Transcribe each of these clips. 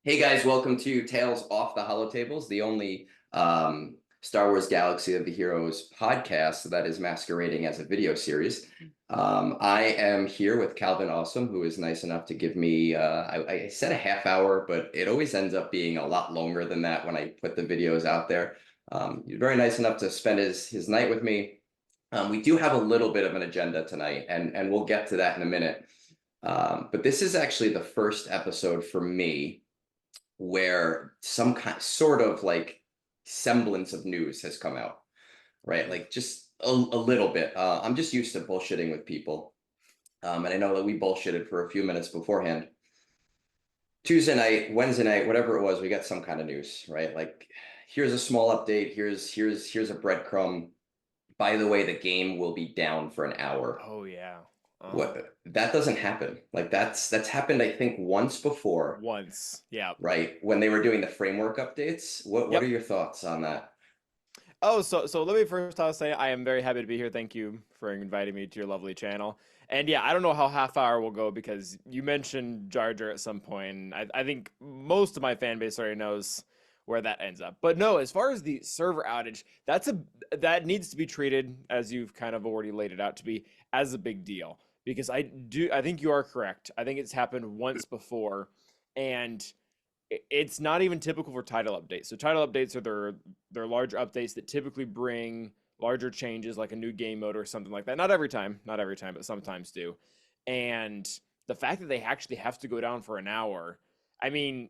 Hey guys, welcome to Tales Off the Holotables, the only Star Wars Galaxy of the Heroes podcast that is masquerading as a video series. I am here with Calvin Awesome, who is nice enough to give me, I said a half hour, but it always ends up being a lot longer than that when I put the videos out there. You're very nice enough to spend his night with me. We do have a little bit of an agenda tonight, and we'll get to that in a minute. But this is actually the first episode for me where some kind sort of like semblance of news has come out, right? Like just a little bit. I'm just used to bullshitting with people. And I know that we bullshitted for a few minutes beforehand. Tuesday night, Wednesday night, whatever it was, we got some kind of news, right? Like, here's a small update. Here's a breadcrumb. By the way, the game will be down for an hour. Oh yeah. What that doesn't happen. Like that's happened, I think, once before, Once. Yeah. right? When they were doing the framework updates. What are Yep. your thoughts on that? Oh, so let me first off say I am very happy to be here. Thank you for inviting me to your lovely channel. And yeah, I don't know how half hour will go because you mentioned Jar Jar at some point. And I think most of my fan base already knows where that ends up. But no, as far as the server outage, that needs to be treated as you've kind of already laid it out to be as a big deal. Because I think you are correct. I think it's happened once before. And it's not even typical for title updates. So title updates are their larger updates that typically bring larger changes like a new game mode or something like that. Not every time, but sometimes do. And the fact that they actually have to go down for an hour, I mean,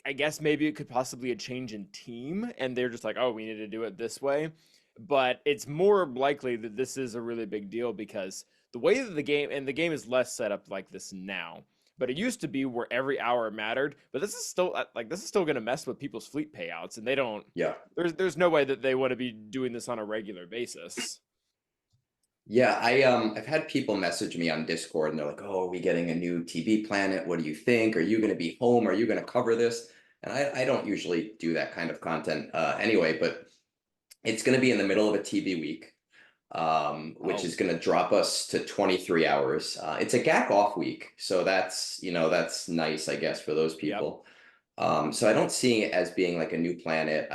I guess maybe it could possibly a change in team and they're just like, "Oh, we need to do it this way." But it's more likely that this is a really big deal because the way that the game is less set up like this now, but it used to be where every hour mattered. But this is still going to mess with people's fleet payouts, and they don't. Yeah. There's no way that they want to be doing this on a regular basis. Yeah, I've had people message me on Discord and they're like, "Oh, are we getting a new TV planet? What do you think? Are you going to be home? Are you going to cover this?" And I don't usually do that kind of content anyway, but it's going to be in the middle of a TV week, which Oh, is going to drop us to 23 hours. It's a GAC off week, so that's nice, I guess, for those yep. people. So I don't see it as being like a new planet.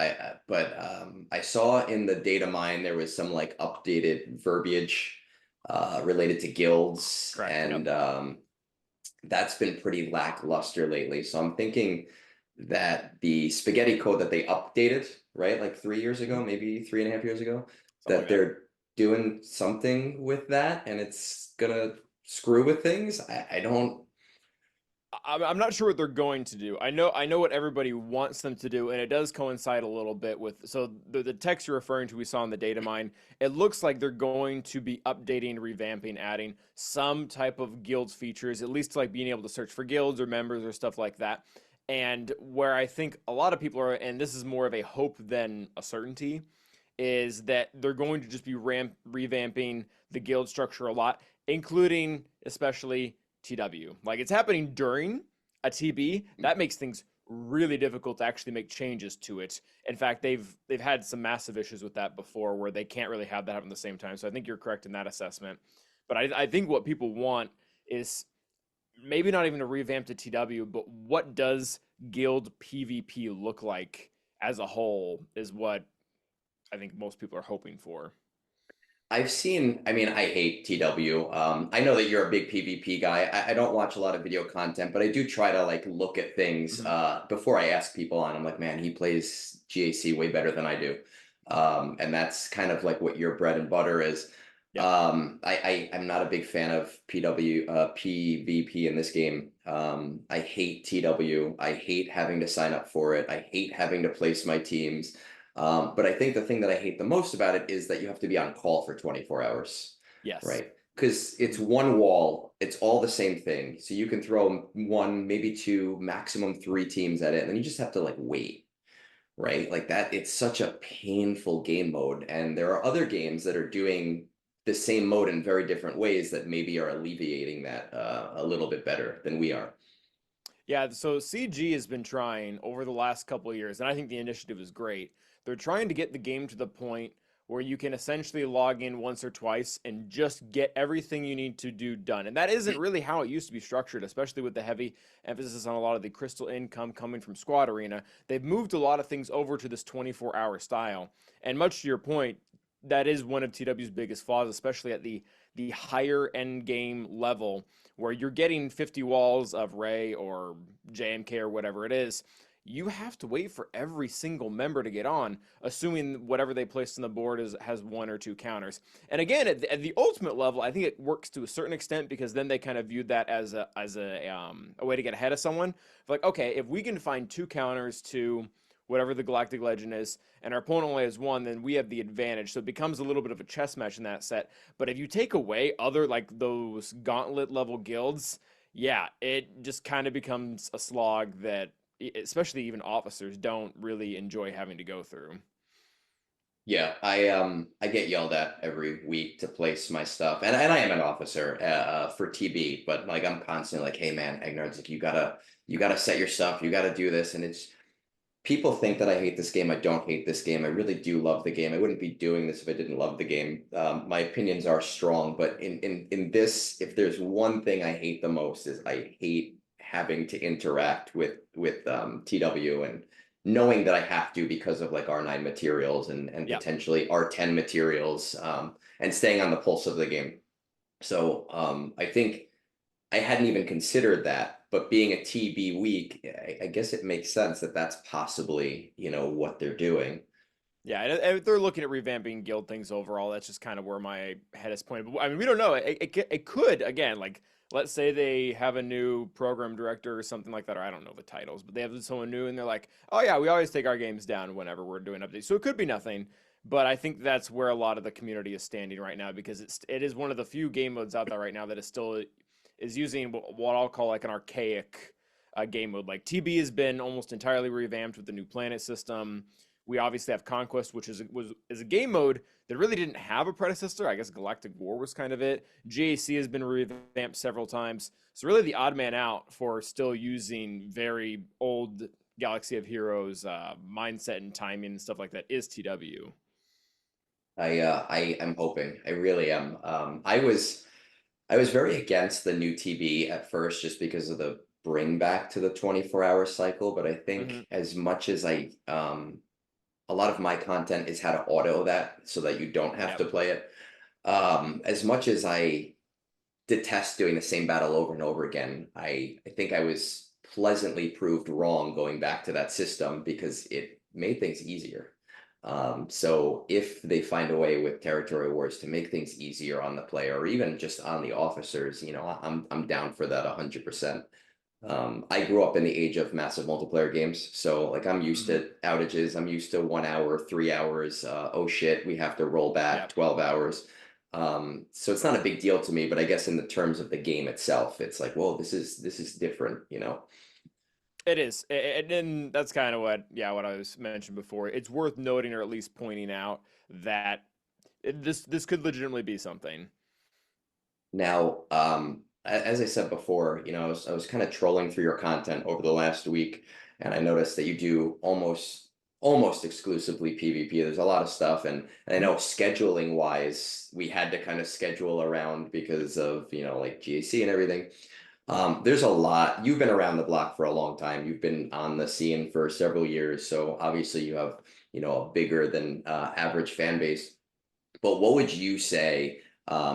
But I saw in the data mine there was some like updated verbiage related to guilds, Correct. Yep. and that's been pretty lackluster lately. So I'm thinking that the spaghetti code that they updated, right, like 3 years ago, Mhm. maybe 3.5 years ago, Something like that that. they're doing something with that, and it's gonna screw with things. I don't. I'm not sure what they're going to do. I know what everybody wants them to do, and it does coincide a little bit with the text you're referring to we saw in the data mine. It looks like they're going to be updating, revamping, adding some type of guilds features, at least like being able to search for guilds or members or stuff like that. And where I think a lot of people are, and this is more of a hope than a certainty, is that they're going to just be revamping the guild structure a lot, including especially TW. Like it's happening during a TB, that makes things really difficult to actually make changes to it. In fact, they've had some massive issues with that before where they can't really have that happen at the same time. So I think you're correct in that assessment. But I think what people want is maybe not even a revamp to TW, but what does guild PvP look like as a whole is what I think most people are hoping for. I've seen, I mean, I hate TW. I know that you're a big PvP guy. I don't watch a lot of video content, but I do try to like look at things Mhm. before I ask people on. I'm like, man, he plays GAC way better than I do. And that's kind of like what your bread and butter is. Yep. I'm not a big fan of PvP in this game. I hate TW. I hate having to sign up for it. I hate having to place my teams. But I think the thing that I hate the most about it is that you have to be on call for 24 hours, Yes. right? Because it's Mhm. one wall, it's all the same thing. So you can throw one, maybe two, maximum three teams at it, and then you just have to like wait, right? Like that, it's such a painful game mode. And there are other games that are doing the same mode in very different ways that maybe are alleviating that a little bit better than we are. Yeah, so CG has been trying over the last couple of years, and I think the initiative is great. They're trying to get the game to the point where you can essentially log in once or twice and just get everything you need to do done. And that isn't really how it used to be structured, especially with the heavy emphasis on a lot of the crystal income coming from Squad Arena. They've moved a lot of things over to this 24-hour style. And much to your point, that is one of TW's biggest flaws, especially at the higher end game level, where you're getting 50 walls of Ray or JMK or whatever it is. You have to wait for every single member to get on, assuming whatever they placed on the board has one or two counters. And again, at the ultimate level, I think it works to a certain extent, because then they kind of viewed that as a way to get ahead of someone. Like, okay, if we can find two counters to whatever the galactic legend is, and our opponent only has one, then we have the advantage. So it becomes a little bit of a chess match in that set. But if you take away other, like, those gauntlet level guilds, yeah, it just kind of becomes a slog that especially even officers don't really enjoy having to go through. Yeah, I get yelled at every week to place my stuff, and I am an officer for TB, but like I'm constantly like, hey man, Egnards, like you gotta set your stuff, you gotta do this, and it's people think that I hate this game. I don't hate this game. I really do love the game. I wouldn't be doing this if I didn't love the game. My opinions are strong, but in this, if there's one thing I hate the most is I hate having to interact with TW and knowing that I have to because of like R9 materials and Yeah. potentially R10 materials, and staying on the pulse of the game. So I think I hadn't even considered that, but being a TB week, I guess it makes sense that that's possibly, what they're doing. Yeah, and they're looking at revamping guild things overall. That's just kind of where my head is pointed. But I mean, we don't know. It could, again, like, let's say they have a new program director or something like that, or I don't know the titles, but they have someone new and they're like, oh yeah, we always take our games down whenever we're doing updates. So it could be nothing, but I think that's where a lot of the community is standing right now, because it is one of the few game modes out there right now that is still is using what I'll call like an archaic game mode. Like TB has been almost entirely revamped with the new planet system. We obviously have Conquest, which is a game mode that really didn't have a predecessor. I guess Galactic War was kind of it. GAC has been revamped several times. So really the odd man out for still using very old Galaxy of Heroes mindset and timing and stuff like that is TW. I am hoping. I really am. I was very against the new TB at first just because of the bring back to the 24-hour cycle, but I Mm-hmm. think as much as a lot of my content is how to auto that so that you don't have Yep. to play it. As much as I detest doing the same battle over and over again, I think I was pleasantly proved wrong going back to that system because it made things easier. So if they find a way with territory wars to make things easier on the player or even just on the officers, I'm down for that 100%. I grew up in the age of massive multiplayer games, so like I'm used Mm-hmm. to outages. I'm used to 1 hour, 3 hours. Oh shit, we have to roll back Yep. 12 hours. So it's not a big deal to me, but I guess in the terms of the game itself, it's like, well, this is different. It is, and that's kind of what I was mentioned before. It's worth noting, or at least pointing out, that this could legitimately be something. Now, as I said before, I was kind of trolling through your content over the last week, and I noticed that you do almost exclusively PvP. There's a lot of stuff, and I know scheduling wise, we had to kind of schedule around because of like GAC and everything. There's a lot. You've been around the block for a long time. You've been on the scene for several years, so obviously you have a bigger than average fan base. But what would you say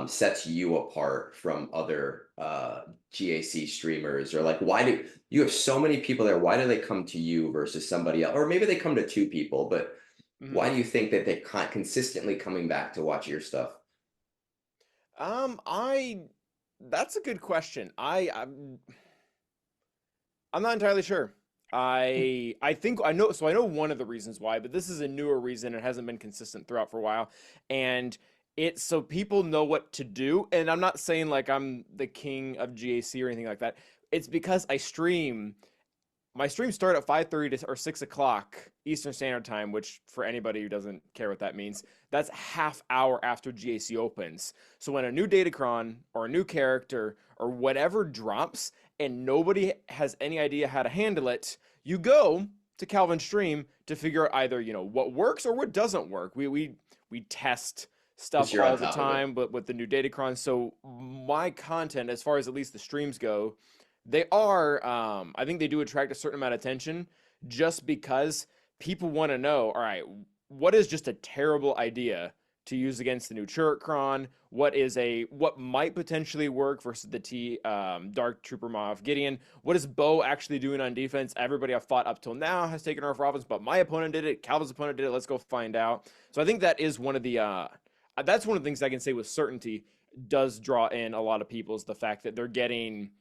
sets you apart from other GAC streamers? Or like, why do you have so many people there? Why do they come to you versus somebody else? Or maybe they come to two people, but Mhm. why do you think that they're consistently coming back to watch your stuff? I That's a good question. I'm not entirely sure. I think I know, so I know one of the reasons why, but this is a newer reason. It hasn't been consistent throughout for a while, and it's so people know what to do. And I'm not saying like I'm the king of GAC or anything like that. It's because I stream. My streams start at 5:30 or 6 o'clock Eastern Standard Time, which for anybody who doesn't care what that means, that's half hour after GAC opens. So when a new Datacron or a new character or whatever drops and nobody has any idea how to handle it, you go to Calvin's stream to figure out either, what works or what doesn't work. We We test 'Cause stuff you're on all the top of it. time, but with the new Datacron. So my content, as far as at least the streams go, they are, I think they do attract a certain amount of attention just because people want to know, all right, what is just a terrible idea to use against the new Churkron? What might potentially work versus the Dark Trooper Moff Gideon? What is Bo actually doing on defense? Everybody I've fought up till now has taken her off offense, but my opponent did it. Calvin's opponent did it. Let's go find out. So I think that is one of the that's one of the things I can say with certainty does draw in a lot of people is the fact that they're getting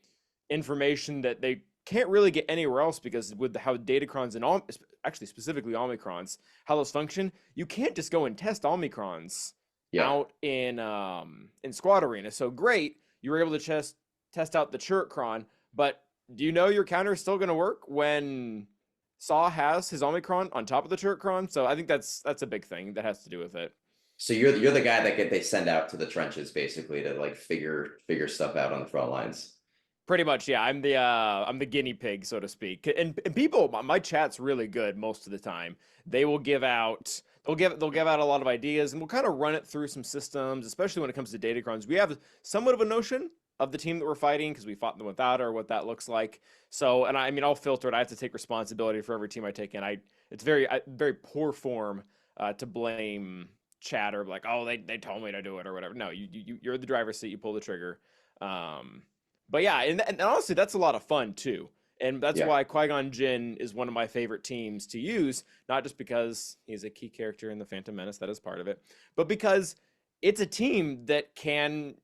information that they can't really get anywhere else because with how Datacrons and all, actually specifically Omicrons, how those function, you can't just go and test Omicrons Yeah. out in Squad Arena. So great, you were able to test out the Churkron, but do you know your counter is still going to work when Saw has his Omicron on top of the Churkron? So I think that's a big thing that has to do with it. So you're the guy that they send out to the trenches basically to like figure stuff out on the front lines. Pretty much, yeah. I'm the guinea pig, so to speak. And people, my chat's really good most of the time. They will give out they'll give out a lot of ideas, and we'll kind of run it through some systems, especially when it comes to Datacrons. We have somewhat of a notion of the team that we're fighting because we fought them without her, what that looks like. So, and I mean, I'll filter it. I have to take responsibility for every team I take in. It's very poor form to blame chat or like, oh, they told me to do it or whatever. No, you're the driver's seat. You pull the trigger. But yeah, and honestly, that's a lot of fun too. And that's why Qui-Gon Jinn is one of my favorite teams to use, not just because he's a key character in the Phantom Menace, that is part of it, but because it's a team that can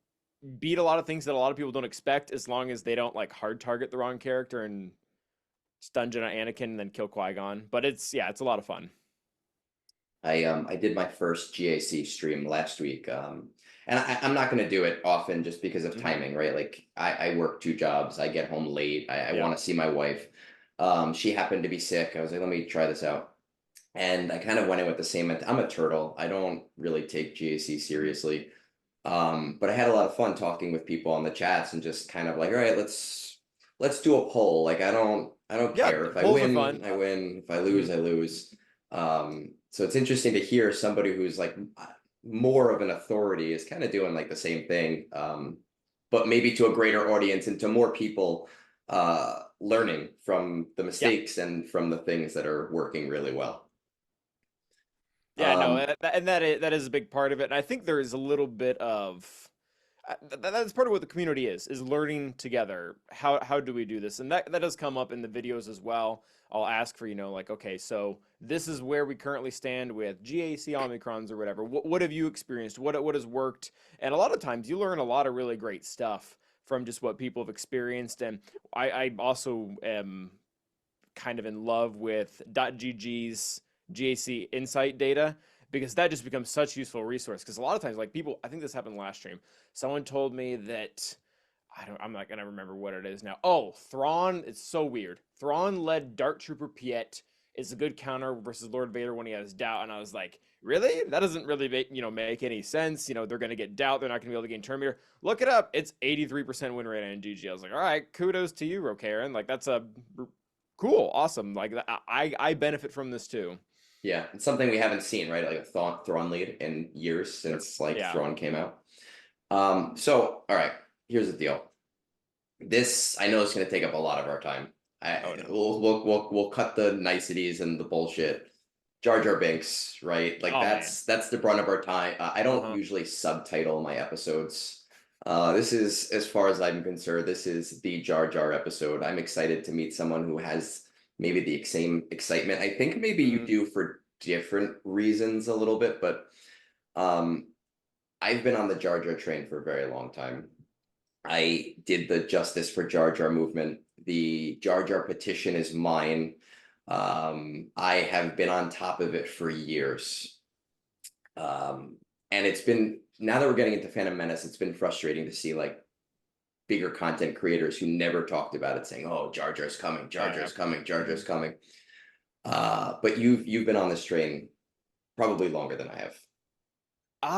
beat a lot of things that a lot of people don't expect as long as they don't like hard target the wrong character and dungeon on Anakin and then kill Qui-Gon. But it's a lot of fun. I did my first GAC stream last week. And I'm not going to do it often just because of timing, right? Like I work 2 jobs. I get home late. I want to see my wife. She happened to be sick. I was like, let me try this out. And I kind of went in with the same, I'm a turtle. I don't really take GAC seriously. But I had a lot of fun talking with people on the chats and just kind of like, all right, let's do a poll. Like, I don't care. If I win, I win. If I lose, I lose. So it's interesting to hear somebody who's like more of an authority is kind of doing like the same thing, but maybe to a greater audience and to more people learning from the mistakes and from the things that are working really well. Yeah, no, and that is a big part of it. And I think there is a little bit of that's part of what the community is learning together. How do we do this? And that does come up in the videos as well. I'll ask for, like, okay, so this is where we currently stand with GAC Omicrons or whatever. What have you experienced? What has worked? And a lot of times you learn a lot of really great stuff from just what people have experienced. And I also am kind of in love with .gg's GAC insight data because that just becomes such a useful resource. Because a lot of times, like people, I think this happened last stream. Someone told me that I'm not gonna remember what it is now. Oh, Thrawn, it's so weird. Thrawn led Dark Trooper Piet is a good counter versus Lord Vader when he has doubt, and I was like, really? That doesn't really make any sense. They're gonna get doubt. They're not gonna be able to gain turn meter. Look it up. It's 83% win rate on GG. I was like, all right, kudos to you, Rokaran. Like that's a cool, awesome. Like I benefit from this too. Yeah, it's something we haven't seen, right? Like a Thrawn lead in years since like Thrawn came out. So all right, here's the deal. This I know is going to take up a lot of our time. We'll cut the niceties and the bullshit. Jar Jar Binks, right? Like that's the brunt of our time. I don't usually subtitle my episodes. This is, as far as I'm concerned, this is the Jar Jar episode. I'm excited to meet someone who has maybe the same excitement. I think maybe you do for different reasons a little bit, but I've been on the Jar Jar train for a very long time. I did the Justice for Jar Jar movement. The Jar Jar petition is mine. I have been on top of it for years. And it's been, now that we're getting into Phantom Menace, it's been frustrating to see like bigger content creators who never talked about it saying, oh, Jar Jar's coming, Jar Jar's coming, Jar Jar's coming. But you've been on this train probably longer than I have.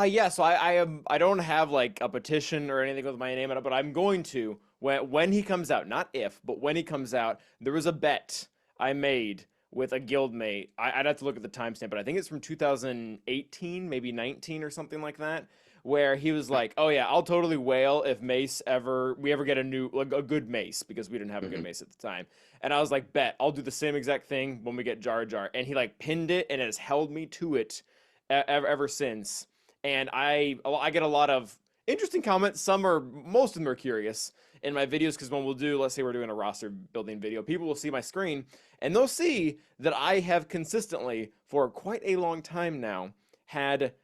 Yeah, so I don't have like a petition or anything with my name on it, but I'm going to when he comes out, not if, but when he comes out. There was a bet I made with a guildmate. I'd have to look at the timestamp, but I think it's from 2018, maybe 19 or something like that, where he was like, "Oh yeah, I'll totally whale if we ever get a new like a good mace because we didn't have a good Hmm. mace at the time." And I was like, "Bet, I'll do the same exact thing when we get Jar Jar." And he like pinned it and it has held me to it ever since. And I get a lot of interesting comments. Most of them are curious in my videos because when let's say we're doing a roster building video, people will see my screen and they'll see that I have consistently, for quite a long time now, had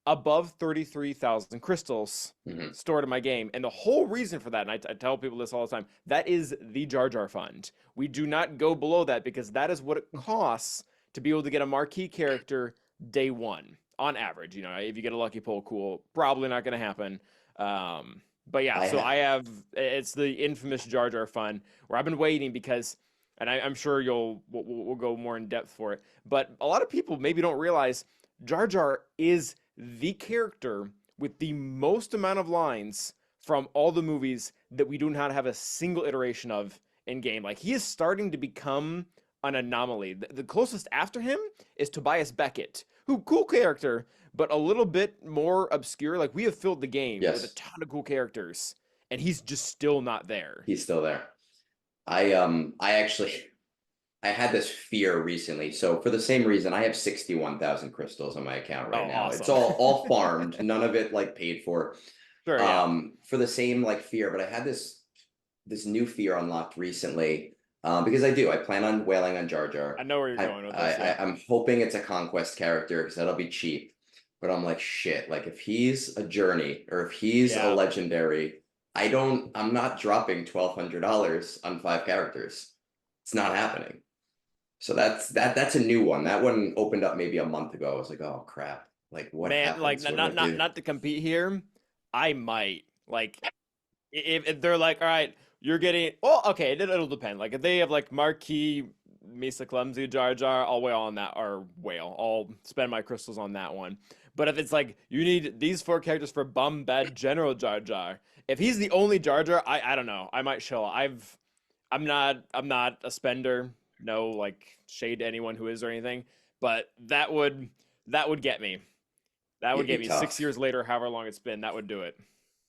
above 33,000 crystals Hmm. stored in my game. And the whole reason for that, and I tell people this all the time, that is the Jar Jar Fund. We do not go below that because that is what it costs to be able to get a marquee character day one on average. You know, if you get a lucky pull, cool. Probably not going to happen. But yeah, I so have. it's the infamous Jar Jar Fund where I've been waiting because, and I'm sure we'll go more in depth for it. But a lot of people maybe don't realize Jar Jar is the character with the most amount of lines from all the movies that we do not have a single iteration of in game. Like he is starting to become an anomaly. The closest after him is Tobias Beckett, who cool character, but a little bit more obscure. Like we have filled the game with a Yes, ton of cool characters, and he's just still not there. he's still there. I actually I had this fear recently. So for the same reason, I have 61,000 crystals on my account Oh, right now. It's awesome. all farmed, none of it like paid for. Sure, yeah. For the same like fear, but I had this new fear unlocked recently. Because I plan on whaling on Jar I Jar. know where you're going with this, yeah. I'm hoping it's a conquest character because that'll be cheap. But I'm like, shit, like if he's a journey or if he's a Yeah. legendary, I'm not dropping $1,200 on 5 characters. It's not happening. So that's a new one. That one opened up maybe a month ago. I was like, oh crap. Like what Man, like happens? What do I do? not to compete here. I might like if they're like, all right, you're getting well, okay, it'll depend. Like if they have like marquee Misa Clumsy Jar Jar, I'll whale on that or whale. I'll spend my crystals on that one. But if it's like you need these 4 characters for Bum Bad General Jar Jar, if he's the only Jar Jar, I don't know. I might chill. I'm not a spender. No like shade to anyone who is or anything. But that would get me. That would It'd be get me 6 years tough. later, however long it's been. That would do it.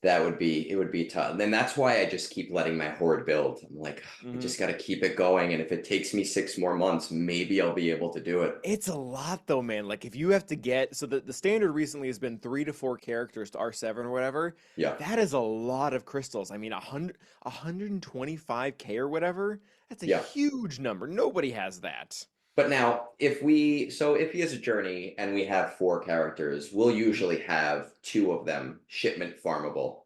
It would be tough. And that's why I just keep letting my horde build. I'm like, I Hmm. just got to keep it going. And if it takes me 6 more months, maybe I'll be able to do it. It's a lot though, man. Like if you have to get so the standard recently has been 3 to 4 characters to R7 or whatever. Yeah. That is a lot of crystals. I mean, 125K or whatever. That's a Yeah. huge number. Nobody has that. But now if he has a journey and we have 4 characters, we'll Mhm. usually have 2 of them shipment farmable.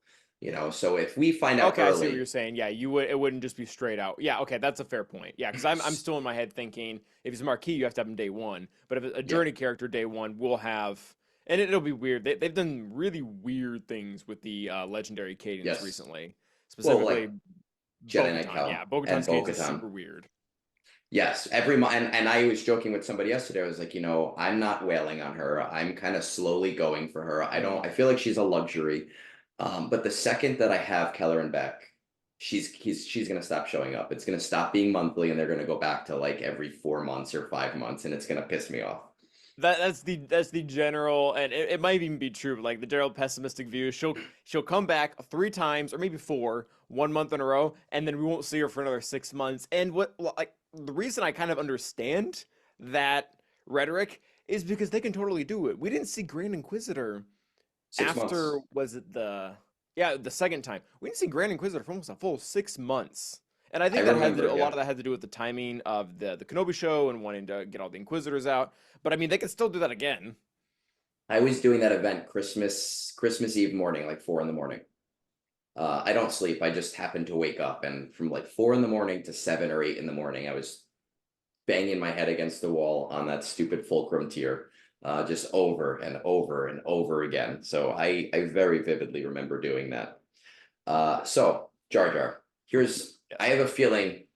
So if we find out Okay, I see what you're early, saying. Yeah, you would it wouldn't just be straight out. Yeah, okay, that's a fair point. Yeah, because I'm still in my head thinking if he's a marquee, you have to have him day one. But if it's a yeah, journey character day one, we'll have and it'll be weird. They've done really weird things with the legendary cadence yes. recently. Well, Specifically like Jedi Knight Bo-Katan. Cal Yeah, and Bo-Katan's cadence is Bo-Katan. super weird. Yes, every month, and I was joking with somebody yesterday. I was like, I'm not wailing on her. I'm kind of slowly going for her. Mhm. I feel like she's a luxury. But the second that I have Keller and Beck, she's gonna stop showing up. It's gonna stop being monthly, and they're gonna go back to like every 4 months or 5 months, and it's gonna piss me off. That's the general, and it might even be true. But like the general pessimistic view, she'll come back 3 times or maybe four, 1 month in a row, and then we won't see her for another 6 months. And like the reason I kind of understand that rhetoric is because they can totally do it. We didn't see Grand Inquisitor Six after months. was it the second time we didn't see Grand Inquisitor for almost a full 6 months, and I I think that had to do, remember, a lot yeah. of that had to do with the timing of the Kenobi show and wanting to get all the Inquisitors out. But I mean, they could still do that again. I was doing that event Christmas Eve morning, like 4 in the morning. I don't sleep. I just happened to wake up, and from like 4 in the morning to 7 or 8 in the morning, I was banging my head against the wall on that stupid fulcrum tier, just over and over and over again. So I very vividly remember doing that. So Jar Jar, I Yes. have a feeling,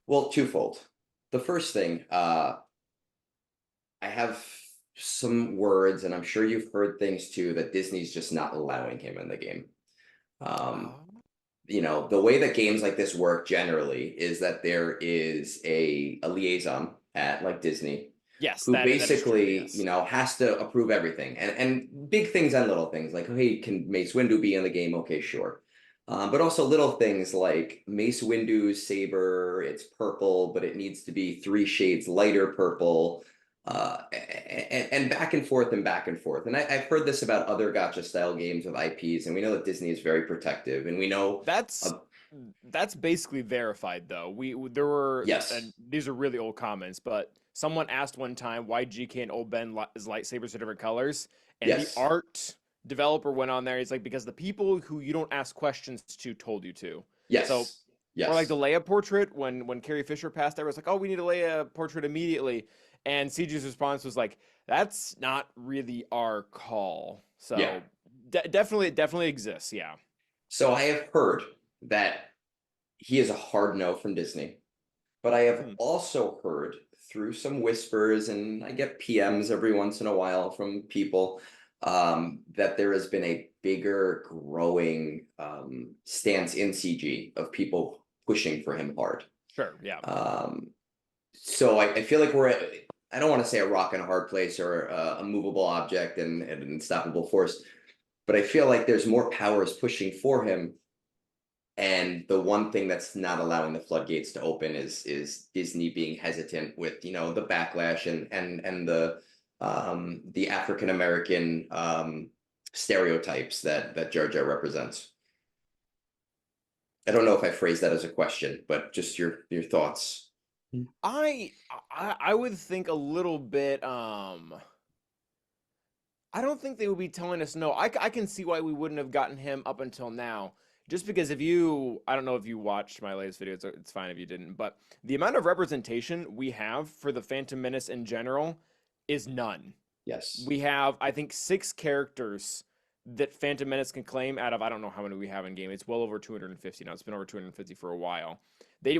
well, twofold. The first thing, I have some words, and I'm sure you've heard things too, that Disney's just not allowing him in the game. Um, Oh. the way that games like this work generally is that there is a liaison at like Disney Yes, who that is true. basically, Yes. has to approve everything and big things and little things like, hey, can Mace Windu be in the game? Okay, sure. But also little things like Mace Windu's saber, it's purple, but it needs to be 3 shades lighter purple, and back and forth and back and forth. And I've heard this about other gotcha style games with IPs, and we know that Disney is very protective, and we know, That's uh, that's basically verified though. There were, and yes, these are really old comments, but someone asked one time why GK and old Ben his lightsabers are different colors, and the yes, art developer went on there. He's like, because the people who you don't ask questions to told you to. So, yes, or like the yes, Leia portrait when Carrie Fisher passed, everyone's like, oh, we need a Leia portrait immediately, and CG's response was like, that's not really our call. yeah. So definitely exists. Yeah. So I have heard that he is a hard no from Disney. But I have Hmm. also heard through some whispers, and I get PMs every once in a while from people, that there has been a bigger growing stance in CG of people pushing for him hard. Sure. Yeah. Um, so I feel like we're at, I don't want to say a rock and a hard place or a movable object and an unstoppable force, but I feel like there's more powers pushing for him, and the one thing that's not allowing the floodgates to open is Disney being hesitant with, the backlash and the African American stereotypes that Jar Jar represents. I don't know if I phrased that as a question, but just your thoughts. I I would think a little bit. I don't think they would be telling us no. I can see why we wouldn't have gotten him up until now. Just because if you, I don't know if you watched my latest video, it's fine if you didn't, but the amount of representation we have for the Phantom Menace in general is none. Yes, We have, I think, 6 characters that Phantom Menace can claim out of I don't know how many we have in game. It's well over 250 now. It's been over 250 for a while. We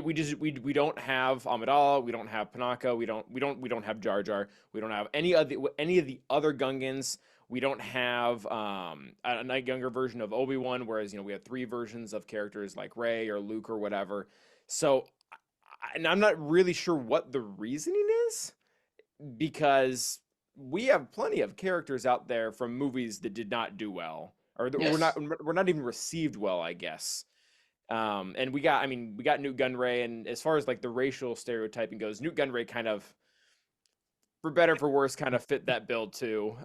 don't have Amidala, we don't have Panaka, we don't have Jar Jar, we don't have any of the other Gungans. We don't have a night younger version of Obi-Wan, whereas we have 3 versions of characters like Rey or Luke or whatever. So, and I'm not really sure what the reasoning is because we have plenty of characters out there from movies that did not do well or that yes, we're not even received well, I guess. And we got Newt Gunray, and as far as like the racial stereotyping goes, Newt Gunray kind of, for better for worse, kind of fit that bill too.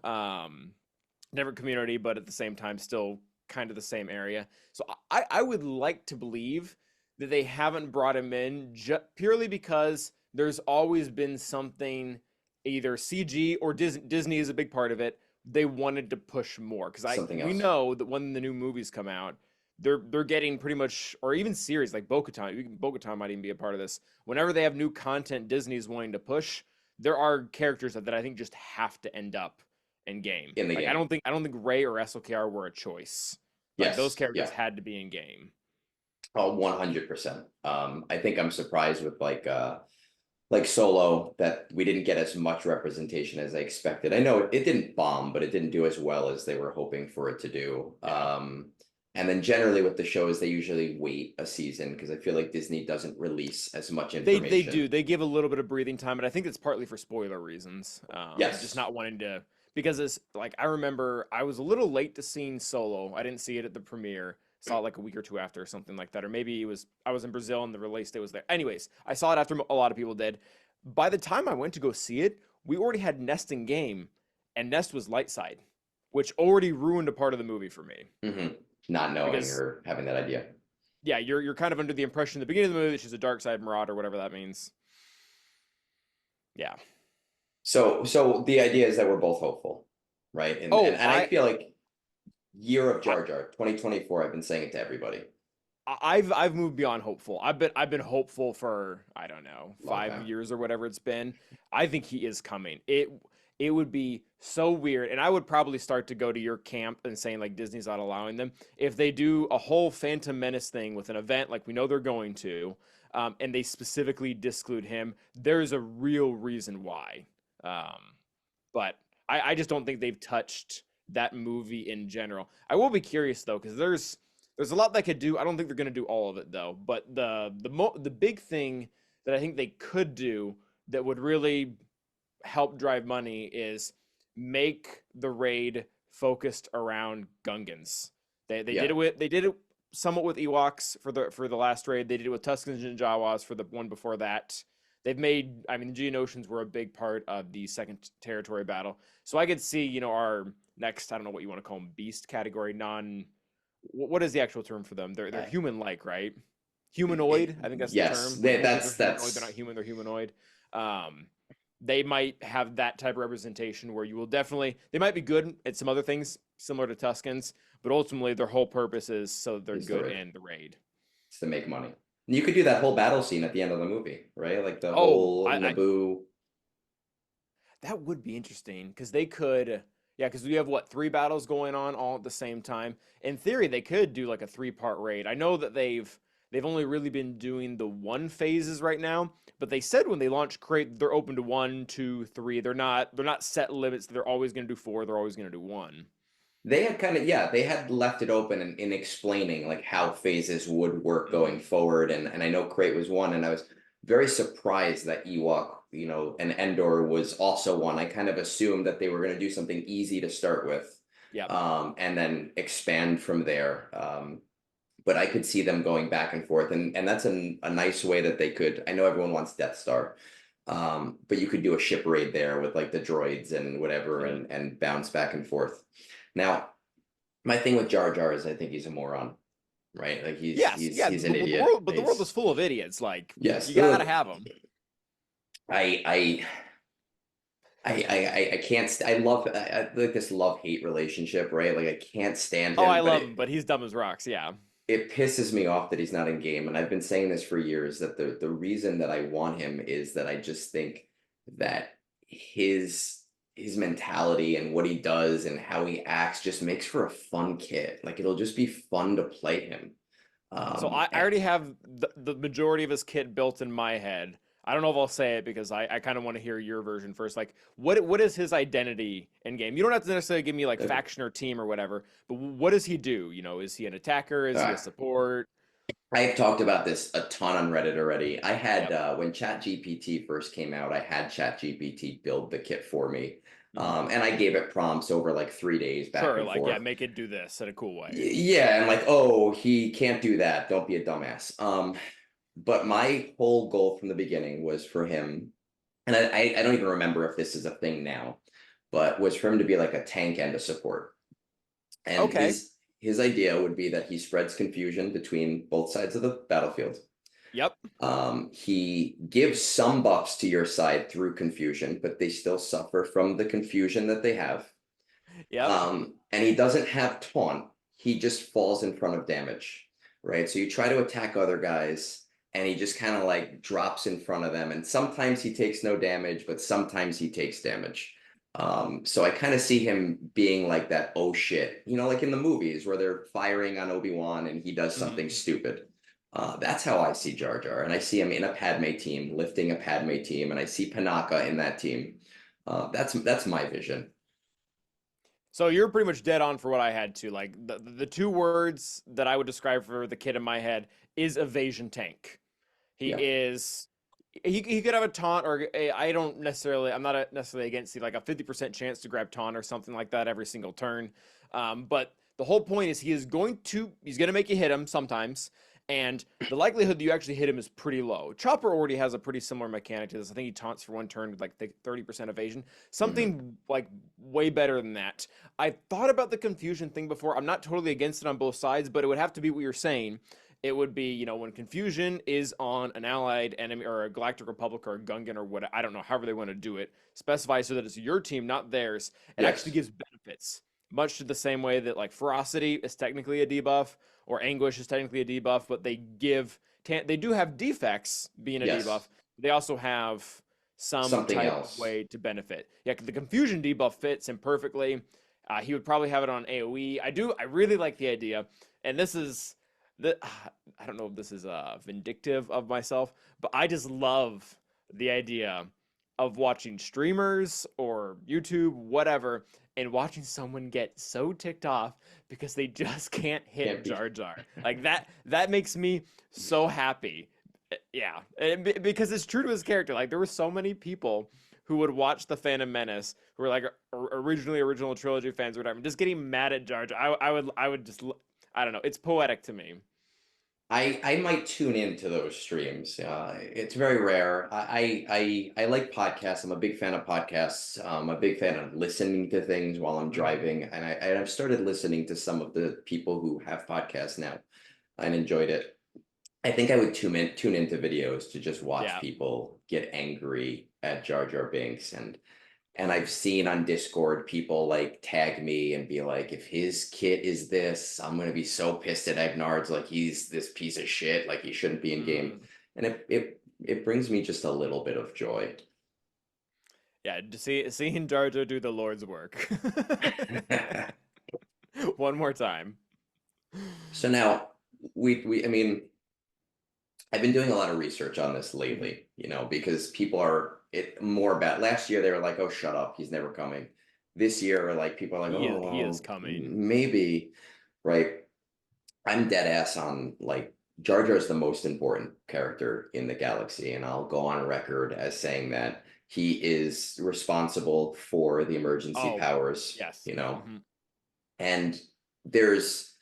Different community, but at the same time, still kind of the same area. So I would like to believe that they haven't brought him in purely because there's always been something, either CG or Disney is a big part of it. They wanted to push more because something we else. know that when the new movies come out, they're getting pretty much, or even series like Bo-Katan. Bo-Katan might even be a part of this. Whenever they have new content Disney's wanting to push, there are characters that I think just have to end up in game. In the Like game. I don't think Ray or SLKR were a choice. Like those Yes, characters yeah. had to be in game. Oh, 100%. I think I'm surprised with like Solo that we didn't get as much representation as I expected. I know it didn't bomb, but it didn't do as well as they were hoping for it to do. Yeah. And then generally with the shows, they usually wait a season because I feel like Disney doesn't release as much They information. do. They give a little bit of breathing time, and I think it's partly for spoiler reasons. Just Yes. not wanting to, because it's like I remember I was a little late to seeing Solo. I didn't see it at the premiere. Saw it like a week or two after or something like that. Or maybe it was I was in Brazil and the release day was there. Anyways, I saw it after a lot of people did. By the time I went to go see it, we already had Nest in game, and Nest was light side, which already ruined a part of the movie for me. Hmm. Not knowing Because or having that idea. yeah, you're kind of under the impression at the beginning of the movie that she's a dark side marauder, whatever that means. Yeah. So the idea is that we're both hopeful, right? And and, Oh, and I feel like year of Jar Jar, 2024, I've been saying it to everybody. I've moved beyond hopeful. I've been hopeful for I don't know Long five time. years or whatever it's been. I think he is coming. It would be so weird, and I would probably start to go to your camp and saying like Disney's not allowing them if they do a whole Phantom Menace thing with an event like we know they're going to, and they specifically disclude him. There's a real reason why. Um, but I just don't think they've touched that movie in general. I will be curious though because there's There's a lot they could do. I don't think they're going to do all of it though. But the big thing that I think they could do that would really help drive money is make the raid focused around Gungans. They did Yeah. it somewhat with Ewoks for the last raid. They did it with Tuskens and Jawas for the one before that. They've made, I mean, the Geonosians were a big part of the second territory battle. So I could see, our next, I don't know what you want to call them, beast category, what is the actual term for them? They're Uh, human-like, right? Humanoid, I think that's the yes, term. They're humanoid, they're not that's human, they're humanoid. Um, they might have that type of representation where you will definitely, they might be good at some other things similar to Tuskens, but ultimately their whole purpose is so they're is the good raid. in the raid. It's to make money. And you could do that whole battle scene at the end of the movie, right? Like the Oh, whole I Naboo. that would be interesting because they could, yeah, because we have what, three battles going on all at the same time. In theory, they could do like a three-part raid. I know that they've only really been doing the one phases right now, but they said when they launched Crate they're open to one, two, three. They're not set limits. They're always going to do four. They're always going to do one. They had kind of, yeah, they had left it open in explaining like how phases would work Hmm. going forward. And I know Crate was one, and I was very surprised that Ewok, and Endor was also one. I kind of assumed that they were going to do something easy to start with, Yep. and then expand from there. But I could see them going back and forth, and that's a nice way that they could. I know everyone wants Death Star, but you could do a ship raid there with like the droids and whatever, Hmm. and bounce back and forth. Now, my thing with Jar Jar is I think he's a moron, right? Like he's Yes. he's Yeah. he's an The idiot. world, but the world is full of idiots. Like Yes. you gotta have them. I I can't I love I like this love hate relationship, right? Like I can't stand Oh, I him, but love him, but he's dumb as rocks. Yeah. it pisses me off that he's not in game. And I've been saying this for years, that the reason that I want him is that I just think that his mentality and what he does and how he acts just makes for a fun kid. Like it'll just be fun to play him. So Um, I already have the majority of his kit built in my head. I don't know if I'll say it because I kind of want to hear your version first. Like, what is his identity in game? You don't have to necessarily give me like okay. faction or team or whatever, but what does he do? Is he an attacker? Is he a support? I've talked about this a ton on Reddit already. I had Yep. when ChatGPT first came out, I had ChatGPT build the kit for me. Hmm. And I gave it prompts over like 3 days back Sure, and like yeah, forth. make it do this in a cool way. Yeah, and like, oh, he can't do that. Don't be a dumbass. But my whole goal from the beginning was for him, and I don't even remember if this is a thing now, but was for him to be like a tank and a support. And Okay. his idea would be that he spreads confusion between both sides of the battlefield. Yep. He gives some buffs to your side through confusion, but they still suffer from the confusion that they have. Yep. And he doesn't have taunt. He just falls in front of damage, right? So you try to attack other guys, and he just kind of like drops in front of them. And sometimes he takes no damage, but sometimes he takes damage. So I kind of see him being like that, oh shit, like in the movies where they're firing on Obi-Wan and he does something Hmm. stupid. That's how I see Jar Jar. And I see him in a Padme team, lifting a Padme team, and I see Panaka in that team. That's my vision. So you're pretty much dead on for what I had to. Like the two words that I would describe for the kid in my head is evasion tank. He Yeah. is he could have a taunt or I don't necessarily I'm not necessarily against like a 50% chance to grab taunt or something like that every single turn. But the whole point is he's gonna make you hit him sometimes, and the likelihood that you actually hit him is pretty low. Chopper already has a pretty similar mechanic to this. I think he taunts for one turn with like 30% evasion, Mhm. something like way better than that. I thought about the confusion thing before. I'm not totally against it on both sides, but it would have to be what you're saying. It would be, when confusion is on an allied enemy or a Galactic Republic or a Gungan or what, I don't know, however they want to do it, specify so that it's your team, not theirs. It actually Yes. gives benefits, much to the same way that like ferocity is technically a debuff or anguish is technically a debuff, but they do have defects being a debuff. Yes. They also have some Something type of else. way to benefit. Yeah, the confusion debuff fits him perfectly. He would probably have it on AoE. I really like the idea, and this is the I don't know if this is vindictive of myself, but I just love the idea of watching streamers or YouTube, whatever, and watching someone get so ticked off because they just can't hit Can't be. Jar Jar. Like that makes me so happy. Yeah, because it's true to his character. Like there were so many people who would watch the Phantom Menace who were like original trilogy fans or whatever, just getting mad at Jar Jar. I would just I don't know. It's poetic to me. I might tune into those streams. It's very rare. I like podcasts. I'm a big fan of podcasts. I'm a big fan of listening to things while I'm Mhm. driving, and I've started listening to some of the people who have podcasts now, and enjoyed it. I think I would tune into videos to just watch Yeah. people get angry at Jar Jar Binks, and I've seen on Discord people like tag me and be like, if his kit is this, I'm gonna be so pissed at Egnards, like he's this piece of shit, like he shouldn't be in game. Mm. And it brings me just a little bit of joy. Yeah, to seeing Jar Jar do the Lord's work. One more time. So now we I mean, I've been doing a lot of research on this Mhm. lately, because people are it more about last year they were like, oh, shut up, he's never coming. This year, like people are like, He oh, is he is well, coming. maybe, right? I'm dead ass on like Jar Jar is the most important character in the galaxy, and I'll go on record as saying that he is responsible for the emergency Oh, powers, yes. Hmm. and there's,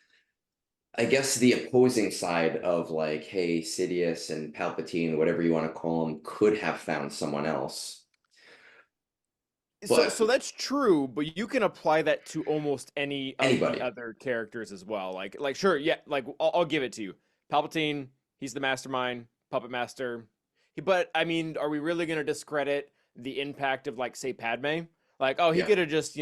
I guess, the opposing side of like, hey, Sidious and Palpatine, whatever you want to call them, could have found someone else, So but that's true, but you can apply that to almost any of the anybody, other characters as well. Like sure, yeah, like I'll give it to you. Palpatine, he's the mastermind, puppet master. But I mean, are we really going to discredit the impact of like say Padme? Like, oh, he yeah. could have just,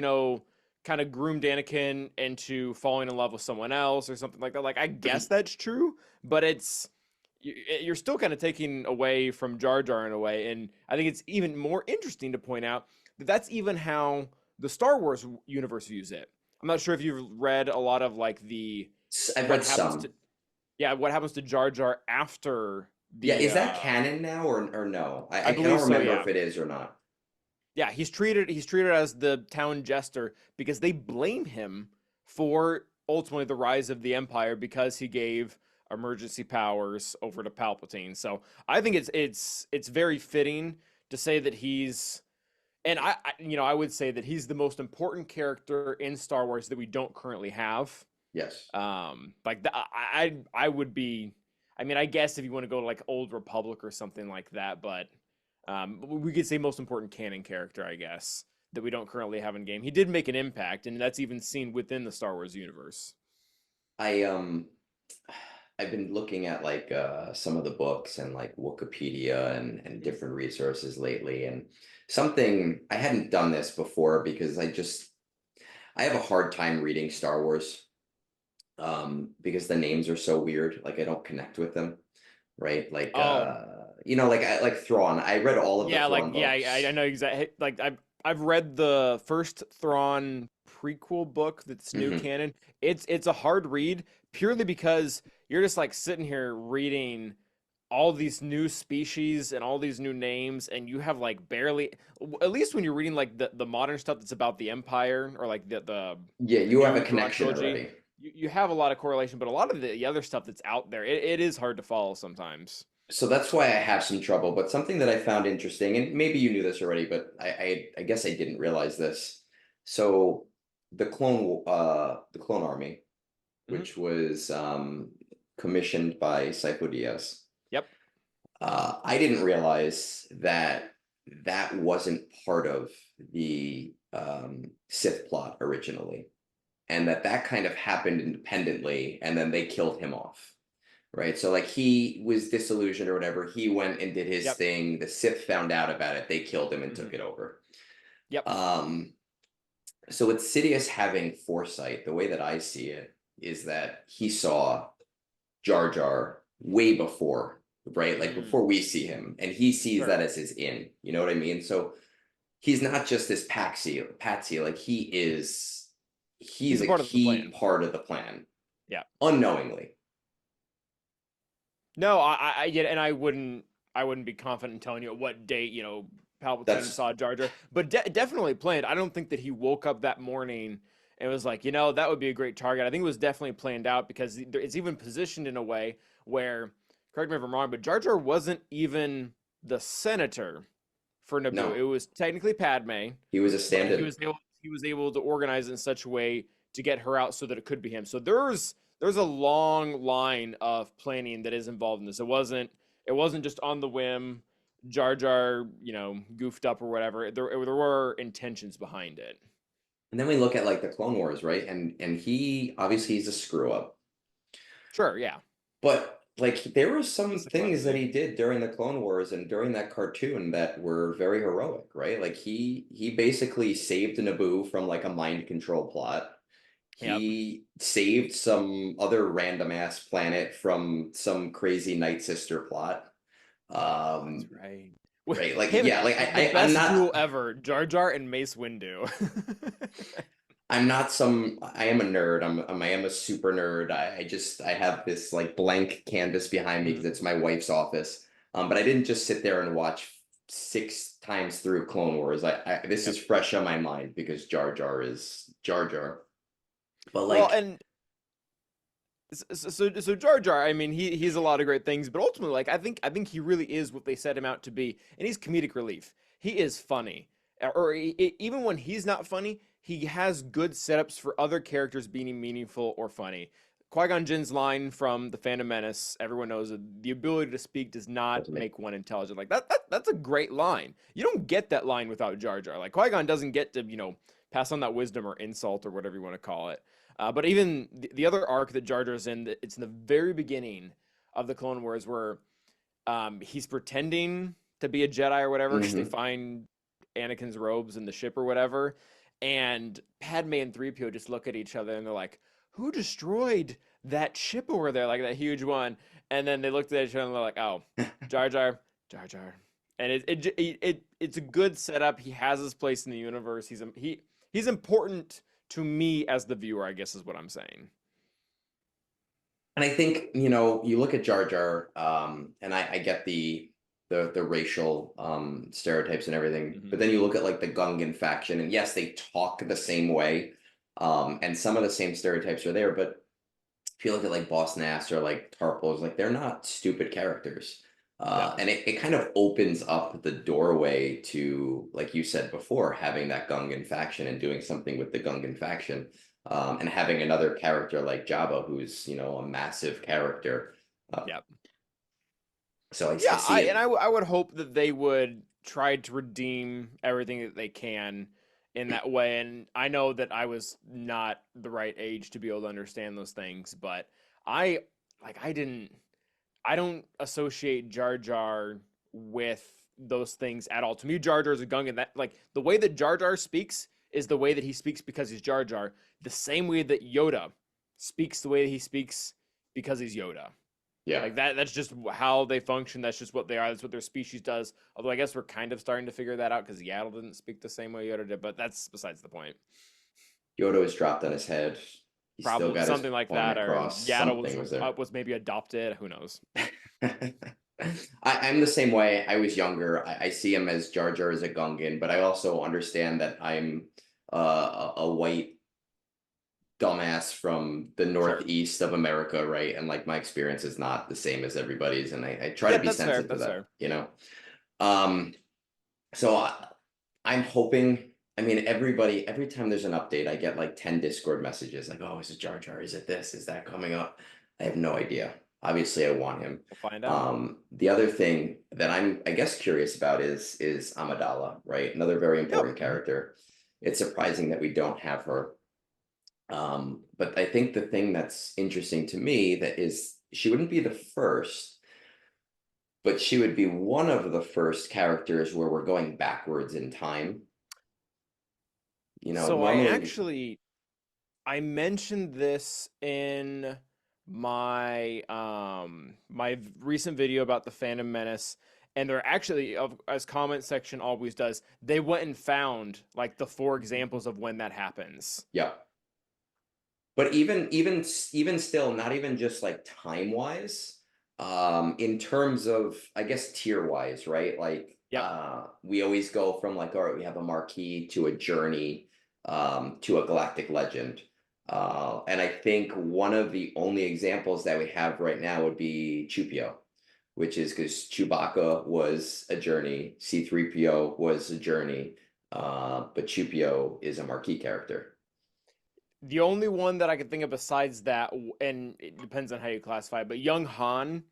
kind of groomed Anakin into falling in love with someone else or something like that. Like I guess that's true, but you're still kind of taking away from Jar Jar in a way, and I think it's even more interesting to point out that's even how the Star Wars universe views it. I'm not sure if you've read a lot of like the I've what read happens to some. yeah, what happens to Jar Jar after Yeah, the is that canon now or no? I I don't believe so, remember yeah. if it is or not. Yeah, he's treated as the town jester because they blame him for ultimately the rise of the empire because he gave emergency powers over to Palpatine. So I think it's very fitting to say that he's and I would say that he's the most important character in Star Wars that we don't currently have. Yes. Like I would be. I mean, I guess if you want to go to like Old Republic or something like that, but we could say most important canon character, I guess, that we don't currently have in game. He did make an impact, and that's even seen within the Star Wars universe. I I've been looking at like some of the books and like Wikipedia and Mhm. different resources lately, and something I hadn't done this before because I have a hard time reading Star Wars, because the names are so weird, like I don't connect with them, right? Like Oh, like I like Thrawn. I read all of the yeah, like Thrawn yeah, I books. know exactly. Like I've read the first Thrawn prequel book that's new Hmm. canon. It's a hard read purely because you're just like sitting here reading all these new species and all these new names, and you have like barely, at least when you're reading like the modern stuff that's about the Empire or like Yeah, the you have a new Thrawn connection trilogy. already. You have a lot of correlation, but a lot of the other stuff that's out there, it is hard to follow sometimes. So that's why I have some trouble. But something that I found interesting, and maybe you knew this already, but I guess I didn't realize this. So the clone army, Hmm. which was commissioned by Sifo Dyas, Yep. I didn't realize that that wasn't part of the Sith plot originally, and that kind of happened independently, and then they killed him off. Right. So like he was disillusioned or whatever. He went and did his Yep. thing. The Sith found out about it. They killed him and Hmm. took it over. Yep. Um, so with Sidious having foresight, the way that I see it is that he saw Jar Jar way before, right? Like Mm, before we see him, and he sees sure. that as his in. You know what I mean? So he's not just this patsy. Like he's He's a a part of the key plan. part of the plan, Yeah. unknowingly. No, I get it, and I wouldn't be confident in telling you at what date, Palpatine That's saw Jar Jar, but definitely planned. I don't think that he woke up that morning and was like, that would be a great target. I think it was definitely planned out because it's even positioned in a way where, correct me if I'm wrong, but Jar Jar wasn't even the senator for Naboo. no, It was technically Padme, he was a but stand-in. he was able to organize it in such a way to get her out so that it could be him. So there's a long line of planning that is involved in this. It wasn't just on the whim. Jar Jar, goofed up or whatever. There were intentions behind it. And then we look at like the Clone Wars, right? And he obviously he's a screw up. Sure, yeah. But like there were some That's a things that clemency. he did during the Clone Wars and during that cartoon that were very heroic, right? Like he basically saved Naboo from like a mind control plot. Yep. He saved some other random ass planet from some crazy Night Sister plot. That's Um, right. right, like Him, yeah, like the I'm best not duel ever, Jar Jar and Mace Windu. I'm not some I am a nerd. I am a super nerd. I have this like blank canvas behind me because Mhm. it's my wife's office. But I didn't just sit there and watch 6 times through Clone Wars. This is Yep. fresh on my mind because Jar Jar is Jar Jar. But Well, like and so Jar Jar, I mean, he's a lot of great things, but ultimately, like I think he really is what they set him out to be, and he's comedic relief. He is funny, or even when he's not funny, he has good setups for other characters being meaningful or funny. Qui-Gon Jinn's line from the Phantom Menace, everyone knows that the ability to speak does not doesn't make make one intelligent. Like that's a great line. You don't get that line without Jar Jar. Like Qui-Gon doesn't get to pass on that wisdom or insult or whatever you want to call it. But even the other arc that Jar Jar's in, it's in the very beginning of the Clone Wars where he's pretending to be a Jedi or whatever because they hmm find Anakin's robes in the ship or whatever. And Padme and 3PO just look at each other and they're like, who destroyed that ship over there? Like that huge one. And then they looked at each other and they're like, oh, Jar Jar, Jar Jar. And it's a good setup. He has his place in the universe. He's important to me as the viewer, I guess is what I'm saying. And I think, you look at Jar Jar, and I get the racial stereotypes and everything, but Hmm. then you look at like the Gungan faction, and yes, they talk the same way, and some of the same stereotypes are there, but if you look at like Boss Nass or like Tarpals, like they're not stupid characters. Yep. And it kind of opens up the doorway to, like you said before, having that Gungan faction and doing something with the Gungan faction, and having another character like Jabba, who's a massive character. Uh, Yep. I Yeah, see and it. I would hope that they would try to redeem everything that they can in that way. And I know that I was not the right age to be able to understand those things, but I I didn't I don't associate Jar Jar with those things at all. To me, Jar Jar is a Gungan. That like the way that Jar Jar speaks is the way that he speaks because he's Jar Jar. The same way that Yoda speaks the way that he speaks because he's Yoda. Yeah. Like that's just how they function. That's just what they are. That's what their species does. Although I guess we're kind of starting to figure that out because Yaddle didn't speak the same way Yoda did, but that's besides the point. Yoda was dropped on his head. He still Probably got his something like point that, or across. Yaddle Something was there. was maybe adopted. Who knows? I'm the same way. I was younger. I see him as Jar Jar as a Gungan, but I also understand that I'm a white dumbass from the Sure. northeast of America, right? And like my experience is not the same as everybody's, and I try to Yeah, be that's fair. sensitive to That's that, fair. you know? Um, so I'm hoping, I mean, every time there's an update, I get like 10 Discord messages like, oh, is it Jar Jar? Is it this? Is that coming up? I have no idea. Obviously, I want him. We'll find out. The other thing that I'm, I guess, curious about is Amidala, right? Another very Yep. important character. It's surprising that we don't have her. But I think the thing that's interesting to me that is she wouldn't be the first, but she would be one of the first characters where we're going backwards in time. So Normally, I mentioned this in my recent video about the Phantom Menace, and they're actually as comment section always does, they went and found like the four examples of when that happens. yeah. But even still, not even just like time wise, in terms of I guess tier wise, right? Like Yep. We always go from like, all right, we have a marquee to a journey, to a galactic legend. And I think one of the only examples that we have right now would be Chupio, which is because Chewbacca was a journey, C3PO was a journey, but Chupio is a marquee character. The only one that I could think of besides that, and it depends on how you classify it, but young Han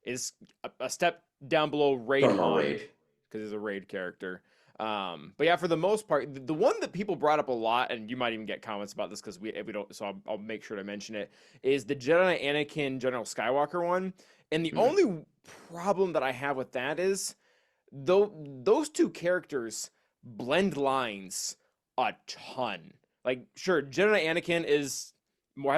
is a step down below Raid From a Han raid. because he's a raid character. But yeah, for the most part, the one that people brought up a lot, and you might even get comments about this because we don't, so I'll make sure to mention it, is the Jedi Anakin General Skywalker one. And the Mhm. only problem that I have with that is though those two characters blend lines a ton. Like, sure, Jedi Anakin has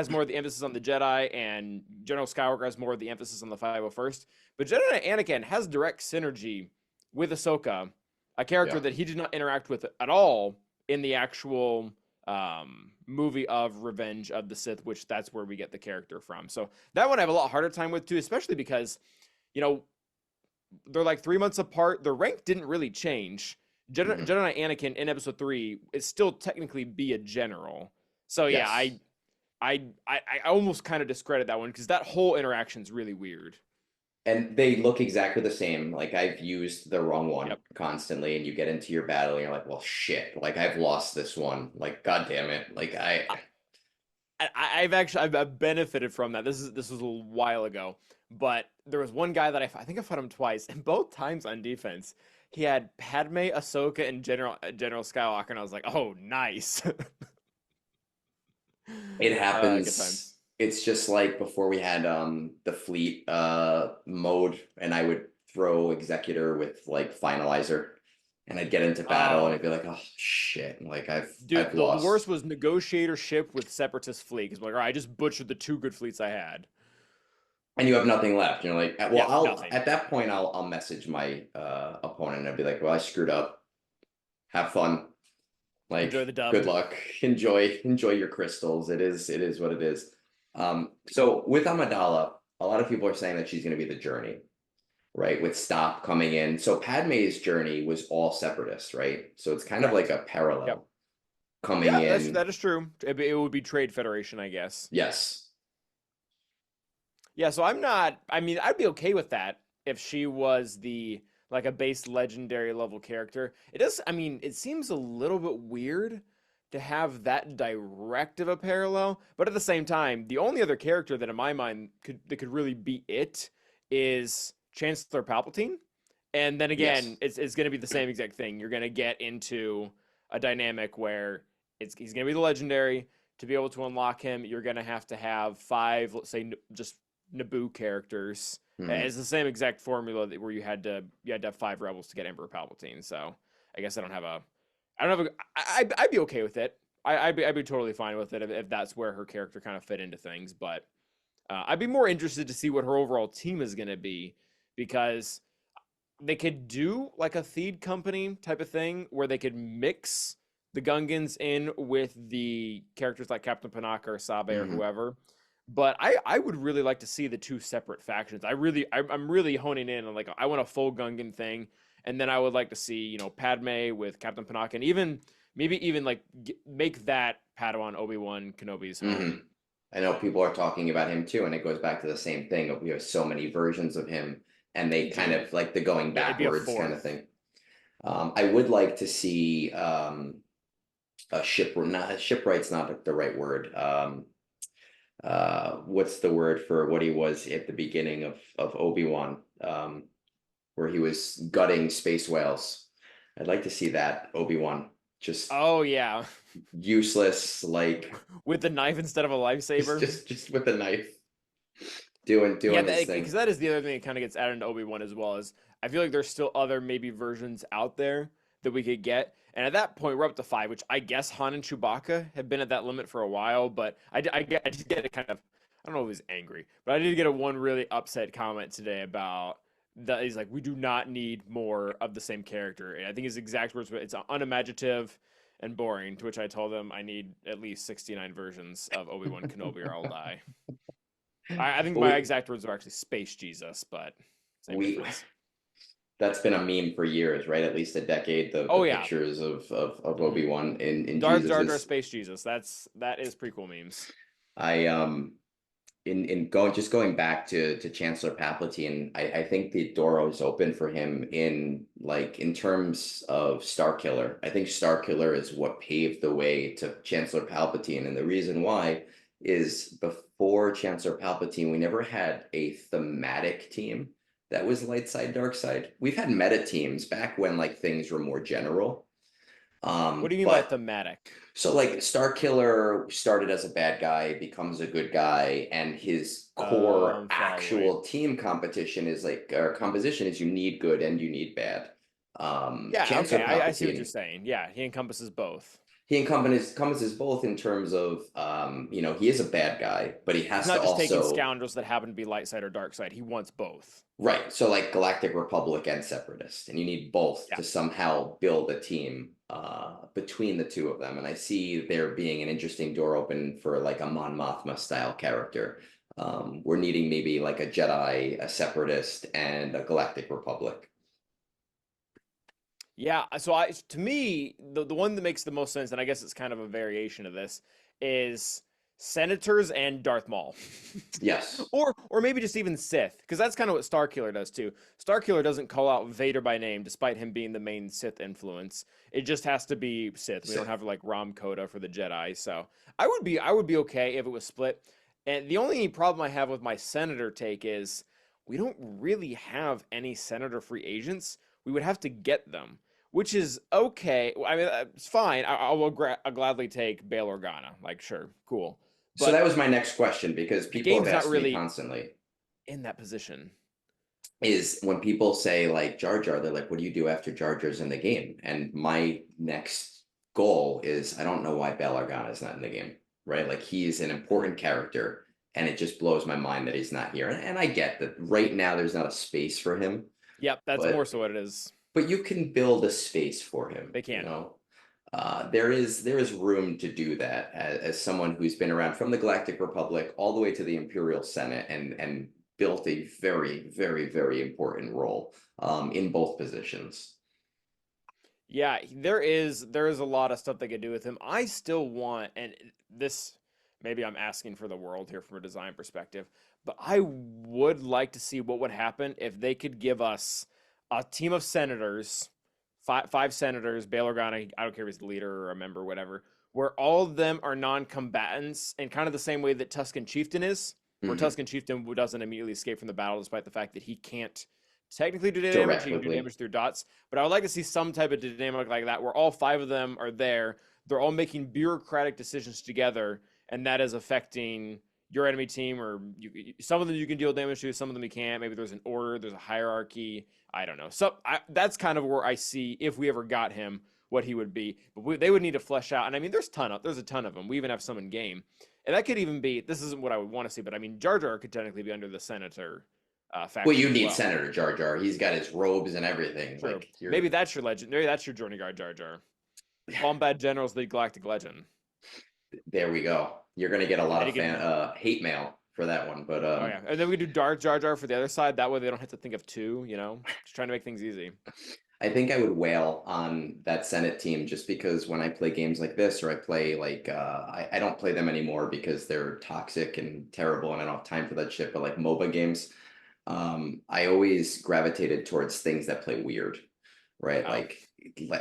more of the emphasis on the Jedi, and General Skywalker has more of the emphasis on the 501st. But Jedi Anakin has direct synergy with Ahsoka, a character Yeah. that he did not interact with at all in the actual movie of Revenge of the Sith, which that's where we get the character from. So that one I have a lot harder time with too, especially because, you know, they're like 3 months apart. Their rank didn't really change. Mhm. Jedi Anakin in Episode 3 is still technically be a general. So yeah, Yes. I almost kind of discredit that one because that whole interaction is really weird. And they look exactly the same. Like I've used the wrong one Yep. constantly, and you get into your battle, and you're like, well, shit. Like I've lost this one. Like, god damn it. Like I've actually I've benefited from that. This was a while ago, but there was one guy that I think I fought him twice, and both times on defense, he had Padme, Ahsoka, and General Skywalker, and I was like, oh, nice. it Good happens. times. It's just like before we had the fleet mode, and I would throw Executor with like Finalizer, and I'd get into battle, and Oh, I'd be like, oh shit. Like I've dude, the worst lost. was negotiator ship with separatist fleet. Because like, all right, I just butchered the two good fleets I had. And you have nothing left. You're like, well, Yep, I'll nothing. at that point I'll message my opponent and I'll be like, well, I screwed up. Have fun. Enjoy Like, the good dub. luck. Enjoy your crystals. It is what it is. So with Amidala, a lot of people are saying that she's going to be the journey, right? With Stop coming in. So Padme's journey was all separatist, right? So it's kind of like Correct. a Yep. parallel coming Yeah, in. that is true. It would be Trade Federation, I guess. Yes. Yeah, so I'm not. I mean, I'd be okay with that if she was the like a base legendary level character. It does. I mean, it seems a little bit weird to have that direct of a parallel, but at the same time, the only other character that in my mind could really be it is Chancellor Palpatine. And then again, Yes. it's going to be the same exact thing. You're going to get into a dynamic where he's going to be the legendary. To be able to unlock him, you're going to have five, let's say, just Naboo characters. Mhm. It's the same exact formula where you had to have five rebels to get Emperor Palpatine. So I guess I don't have a, I'd be okay with it. I'd be totally fine with it if that's where her character kind of fit into things. But I'd be more interested to see what her overall team is going to be because they could do like a Theed company type of thing where they could mix the Gungans in with the characters like Captain Panaka or Sabe or Mhm. whoever. But I would really like to see the two separate factions. I'm really honing in on like I want a full Gungan thing, and then I would like to see Padme with Captain Panaka, and maybe even like make that Padawan Obi-Wan Kenobi's Hmm. home. I know people are talking about him too, and it goes back to the same thing of we have so many versions of him, and they kind Dude, of like the going it'd be a backwards kind of fourth. thing. I would like to see a ship, not shipwright's not the right word. What's the word for what he was at the beginning of Obi-Wan, where he was gutting space whales. I'd like to see that Obi-Wan just Oh yeah, useless, like with the knife instead of a lightsaber. just with a knife doing his Because thing. that is the other thing that kind of gets added into Obi-Wan as well. Is I feel like there's still other maybe versions out there that we could get, and at that point we're up to five, which I guess Han and Chewbacca have been at that limit for a while. But I did get a kind of I don't know if he was angry, but I did get a one really upset comment today about that. He's like, we do not need more of the same character, and I think his exact words were, it's unimaginative and boring. To which I told him I need at least 69 versions of Obi-Wan Kenobi or I'll die. I think my We exact words are actually Space Jesus, but same we difference. That's been a meme for years, right? At least a decade. The Oh yeah. pictures of Mhm. Obi-Wan in Jar Jar Jesus's. Space Jesus. That is prequel memes. I in going just going back to Chancellor Palpatine, I think the door is open for him in like in terms of Starkiller. I think Starkiller is what paved the way to Chancellor Palpatine, and the reason why is before Chancellor Palpatine, we never had a thematic team that was light side, dark side. We've had meta teams back when like things were more general. What do you mean by But thematic? so like Star Killer started as a bad guy, becomes a good guy, and his core I'm following. actual team competition is like or composition is you need good and you need bad. Yeah, okay, Chancellor I see what you're Palpatine, saying. Yeah, he encompasses both. he encompasses both in terms of he is a bad guy, but he He's has to not just taking also scoundrels that happen to be light side or dark side. He wants both. right. So like Galactic Republic and Separatist, and you need both Yeah. to somehow build a team between the two of them. And I see there being an interesting door open for like a Mon Mothma style character. We're needing maybe like a Jedi, a Separatist, and a Galactic Republic. Yeah, so to me, the one that makes the most sense, and I guess it's kind of a variation of this, is senators and Darth Maul. Yes. Or maybe just even Sith, because that's kind of what Starkiller does too. Starkiller doesn't call out Vader by name, despite him being the main Sith influence. It just has to be Sith. We don't have like Ram Coda for the Jedi. So I would be okay if it was split. And the only problem I have with my senator take is we don't really have any senator free agents. We would have to get them, which is okay. I mean, it's fine. I'll gladly take Bail Organa. Like, sure, cool. So that But was my next question because the people have game's not asked me really constantly in that position. is when people say like Jar Jar, they're like, what do you do after Jar Jar's in the game? And my next goal is I don't know why Bail Organa is not in the game, right? Like he's an important character, and it just blows my mind that he's not here. And I get that right now there's not a space for him, Yep, that's more but so what it is. you can build a space for him, They you can. know. There is room to do that as someone who's been around from the Galactic Republic all the way to the Imperial Senate and built a very, very, very important role in both positions. Yeah, there is a lot of stuff they could do with him. I still want, and this maybe I'm asking for the world here from a design perspective, but I would like to see what would happen if they could give us a team of senators, five senators, Bail Organa, I don't care if he's the leader or a member, whatever, where all of them are non-combatants in kind of the same way that Tusken Chieftain is, where Mhm. Tusken Chieftain doesn't immediately escape from the battle despite the fact that he can't technically do damage, he can do Directly. damage through dots. But I would like to see some type of dynamic like that where all five of them are there. They're all making bureaucratic decisions together, and that is affecting your enemy team. Or some of them you can deal damage to, some of them you can't. Maybe there's an order, there's a hierarchy. I don't know. So that's kind of where I see if we ever got him, what he would be. But they would need to flesh out. And I mean, there's a ton of them. We even have some in game, and that could even be. This isn't what I would want to see, but I mean, Jar Jar could technically be under the Senator Well, faction you as need well. Senator Jar Jar. He's got his robes and everything. True. Like you're Maybe that's your legend. Maybe that's your journey guard, Jar Jar. Combat Generals, the Galactic Legend. there we go. You're gonna get a And lot then of you can, hate mail for that one. But oh yeah, and then we do Dark Jar Jar for the other side. That way they don't have to think of two. Just trying to make things easy. I think I would wail on that Senate team just because when I play games like this, or I play like I don't play them anymore because they're toxic and terrible, and I don't have time for that shit. But like MOBA games, I always gravitated towards things that play weird, right? Oh, Like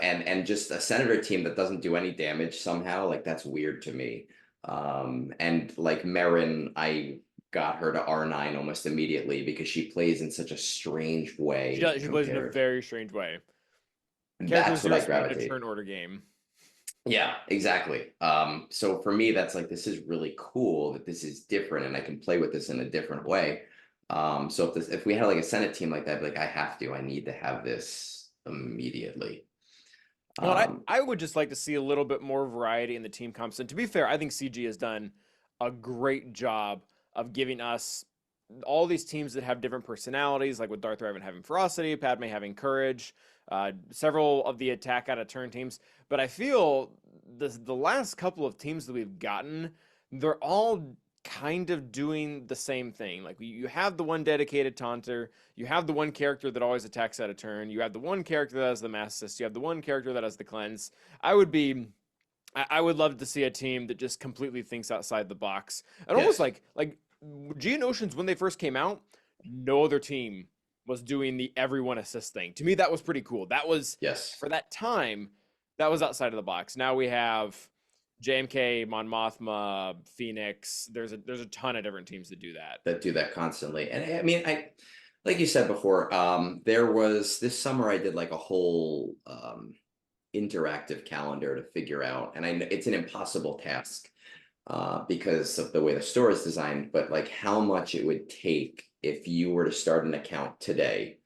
and just a Senator team that doesn't do any damage somehow, like that's weird to me. And like Marin, I got her to R9 almost immediately because she plays in such a strange she way does. She plays in a compared. very strange way. Character That's what zero I speed in a gravitate. turn order game. Yeah, exactly. So for me, that's like this is really cool that this is different and I can play with this in a different way. So if we had like a Senate team like that, like I need to have this immediately. No, and Um, I would just like to see a little bit more variety in the team comps. And to be fair, I think CG has done a great job of giving us all these teams that have different personalities, like with Darth Revan having ferocity, Padme having courage, several of the attack out of turn teams. But I feel the last couple of teams that we've gotten, they're all kind of doing the same thing. Like you have the one dedicated taunter, you have the one character that always attacks at a turn, you have the one character that has the mass assist, you have the one character that has the cleanse. I would love to see a team that just completely thinks outside the box. And almost Yes. like Geonosians when they first came out, no other team was doing the everyone assist thing. To me, that was pretty cool. That was Yes. for that time, that was outside of the box. Now we have JMK, Mon Mothma, Phoenix. There's a ton of different teams that do that. That do that constantly. And I mean, like you said before, there was this summer I did like a whole interactive calendar to figure out, and I know it's an impossible task because of the way the store is designed, but like how much it would take if you were to start an account today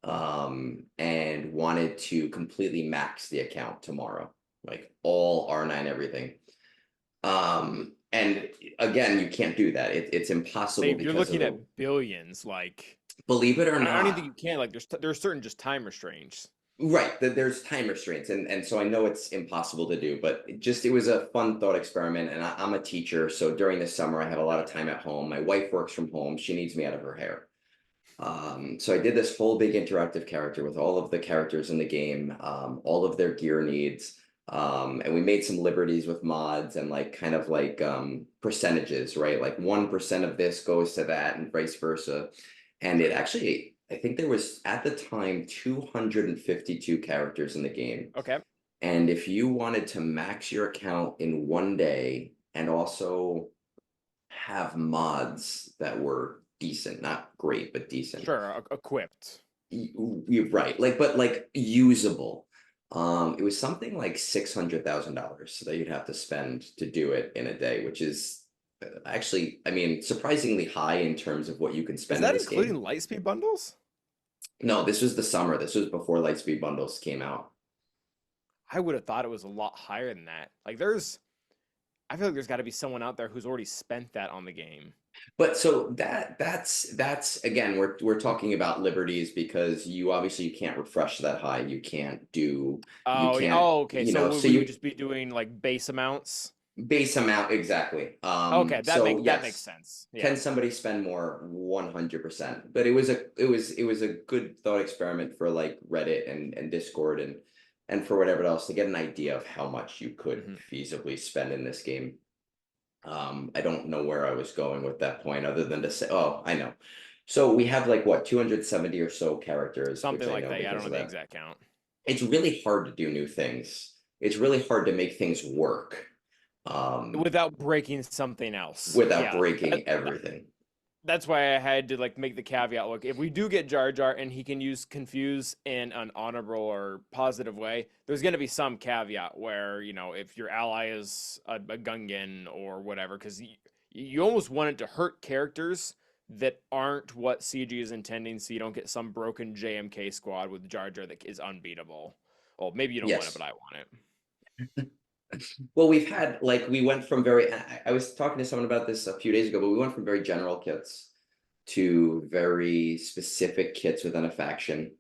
and wanted to completely max the account tomorrow, like all R9 everything. And again, you can't do that. It's impossible You're because of looking the, at billions. Like believe it or I don't even think not. you can. Like there's certain just time restraints. Right, that there's time restraints, and so I know it's impossible to do, but it was a fun thought experiment. And I'm a teacher, so during the summer I have a lot of time at home. My wife works from home; she needs me out of her hair. So I did this whole big interactive character with all of the characters in the game, all of their gear needs, and we made some liberties with mods and like kind of like percentages, right? Like 1% of this goes to that, and vice versa. And it actually, I think there was at the time 252 characters in the game. Okay. And if you wanted to max your account in one day and also have mods that were decent, not great, but decent. Sure, equipped. You're right. Like, but like usable. It was something like $600,000 that you'd have to spend to do it in a day, which is actually, I mean, surprisingly high in terms of what you can Is spend in that this including game. Lightspeed bundles? No, this was the summer. This was before Lightspeed bundles came out. I would have thought it was a lot higher than that. I feel like there's got to be someone out there who's already spent that on the game. But so that's again, we're talking about liberties because you can't refresh that high. You Oh, yeah. can't, Oh, okay. So so we would you just be doing like base amounts. base amount exactly. Okay, So that makes yes, sense. Yeah. can somebody spend more? 100%. But it was a good thought experiment for like Reddit and Discord and for whatever else to get an idea of how much you could Hmm. feasibly spend in this game. I don't know where I was going with that point other than to say, oh, I know. So we have like what 270 or so characters, which Something I like know that. Yeah, I don't because know of the that. exact count. It's really hard to do new things. It's really hard to make things work Without breaking something else. without Yeah. breaking everything. That's why I had to like make the caveat. Look, if we do get Jar Jar and he can use confuse in an honorable or positive way, there's going to be some caveat where if your ally is a Gungan or whatever, because you almost want it to hurt characters that aren't what CG is intending, so you don't get some broken JMK squad with Jar Jar that is unbeatable. Well, maybe you don't want it, but Yes. I want it. Well, we've had like we went from very. I was talking to someone about this a few days ago, but we went from very general kits to very specific kits within a faction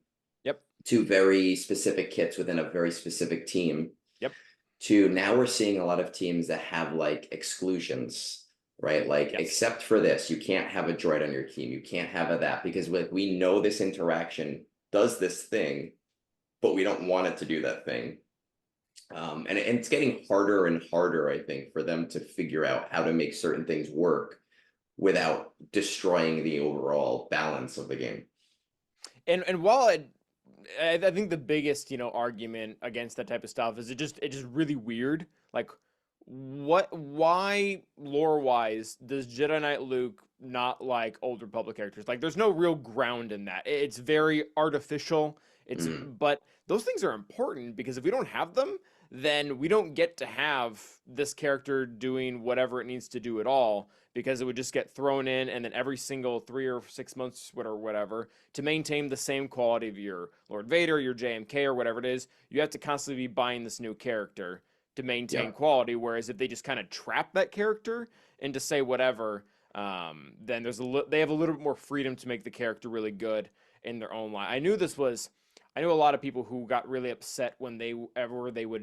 Yep. to very specific kits within a very specific team Yep. to now we're seeing a lot of teams that have like exclusions, right? Like, Yes. except for this, you can't have a droid on your team. You can't have that because like we know this interaction does this thing, but we don't want it to do that thing. And it's getting harder and harder, I think, for them to figure out how to make certain things work without destroying the overall balance of the game. And while I think the biggest argument against that type of stuff is it's just really weird. Like, why lore wise does Jedi Knight Luke not like Old Republic characters? Like, there's no real ground in that. It's very artificial. Mm, But those things are important because if we don't have them, then we don't get to have this character doing whatever it needs to do at all because it would just get thrown in and then every single 3 or 6 months or whatever to maintain the same quality of your Lord Vader, your JMK or whatever it is, you have to constantly be buying this new character to yeah. maintain quality. Whereas if they just kind of trap that character and to say whatever, then they have a little bit more freedom to make the character really good in their own line. I know a lot of people who got really upset when they would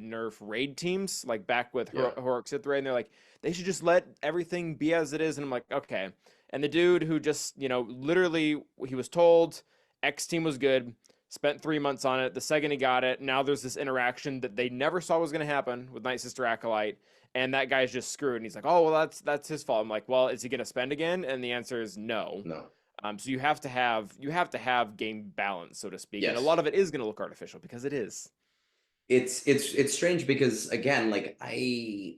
nerf raid teams, like back with Yeah. Heroic Sith Raid, and they're like, they should just let everything be as it is. And I'm like, okay. And the dude who just, literally he was told X team was good, spent 3 months on it. The second he got it, now there's this interaction that they never saw was going to happen with Night Sister Acolyte, and that guy's just screwed. And he's like, oh well, that's his fault. I'm like, well, is he going to spend again? And the answer is no. No. So you have to have game balance, so to speak, and a Yes. lot of it is going to look artificial because it is. It's strange because again, like I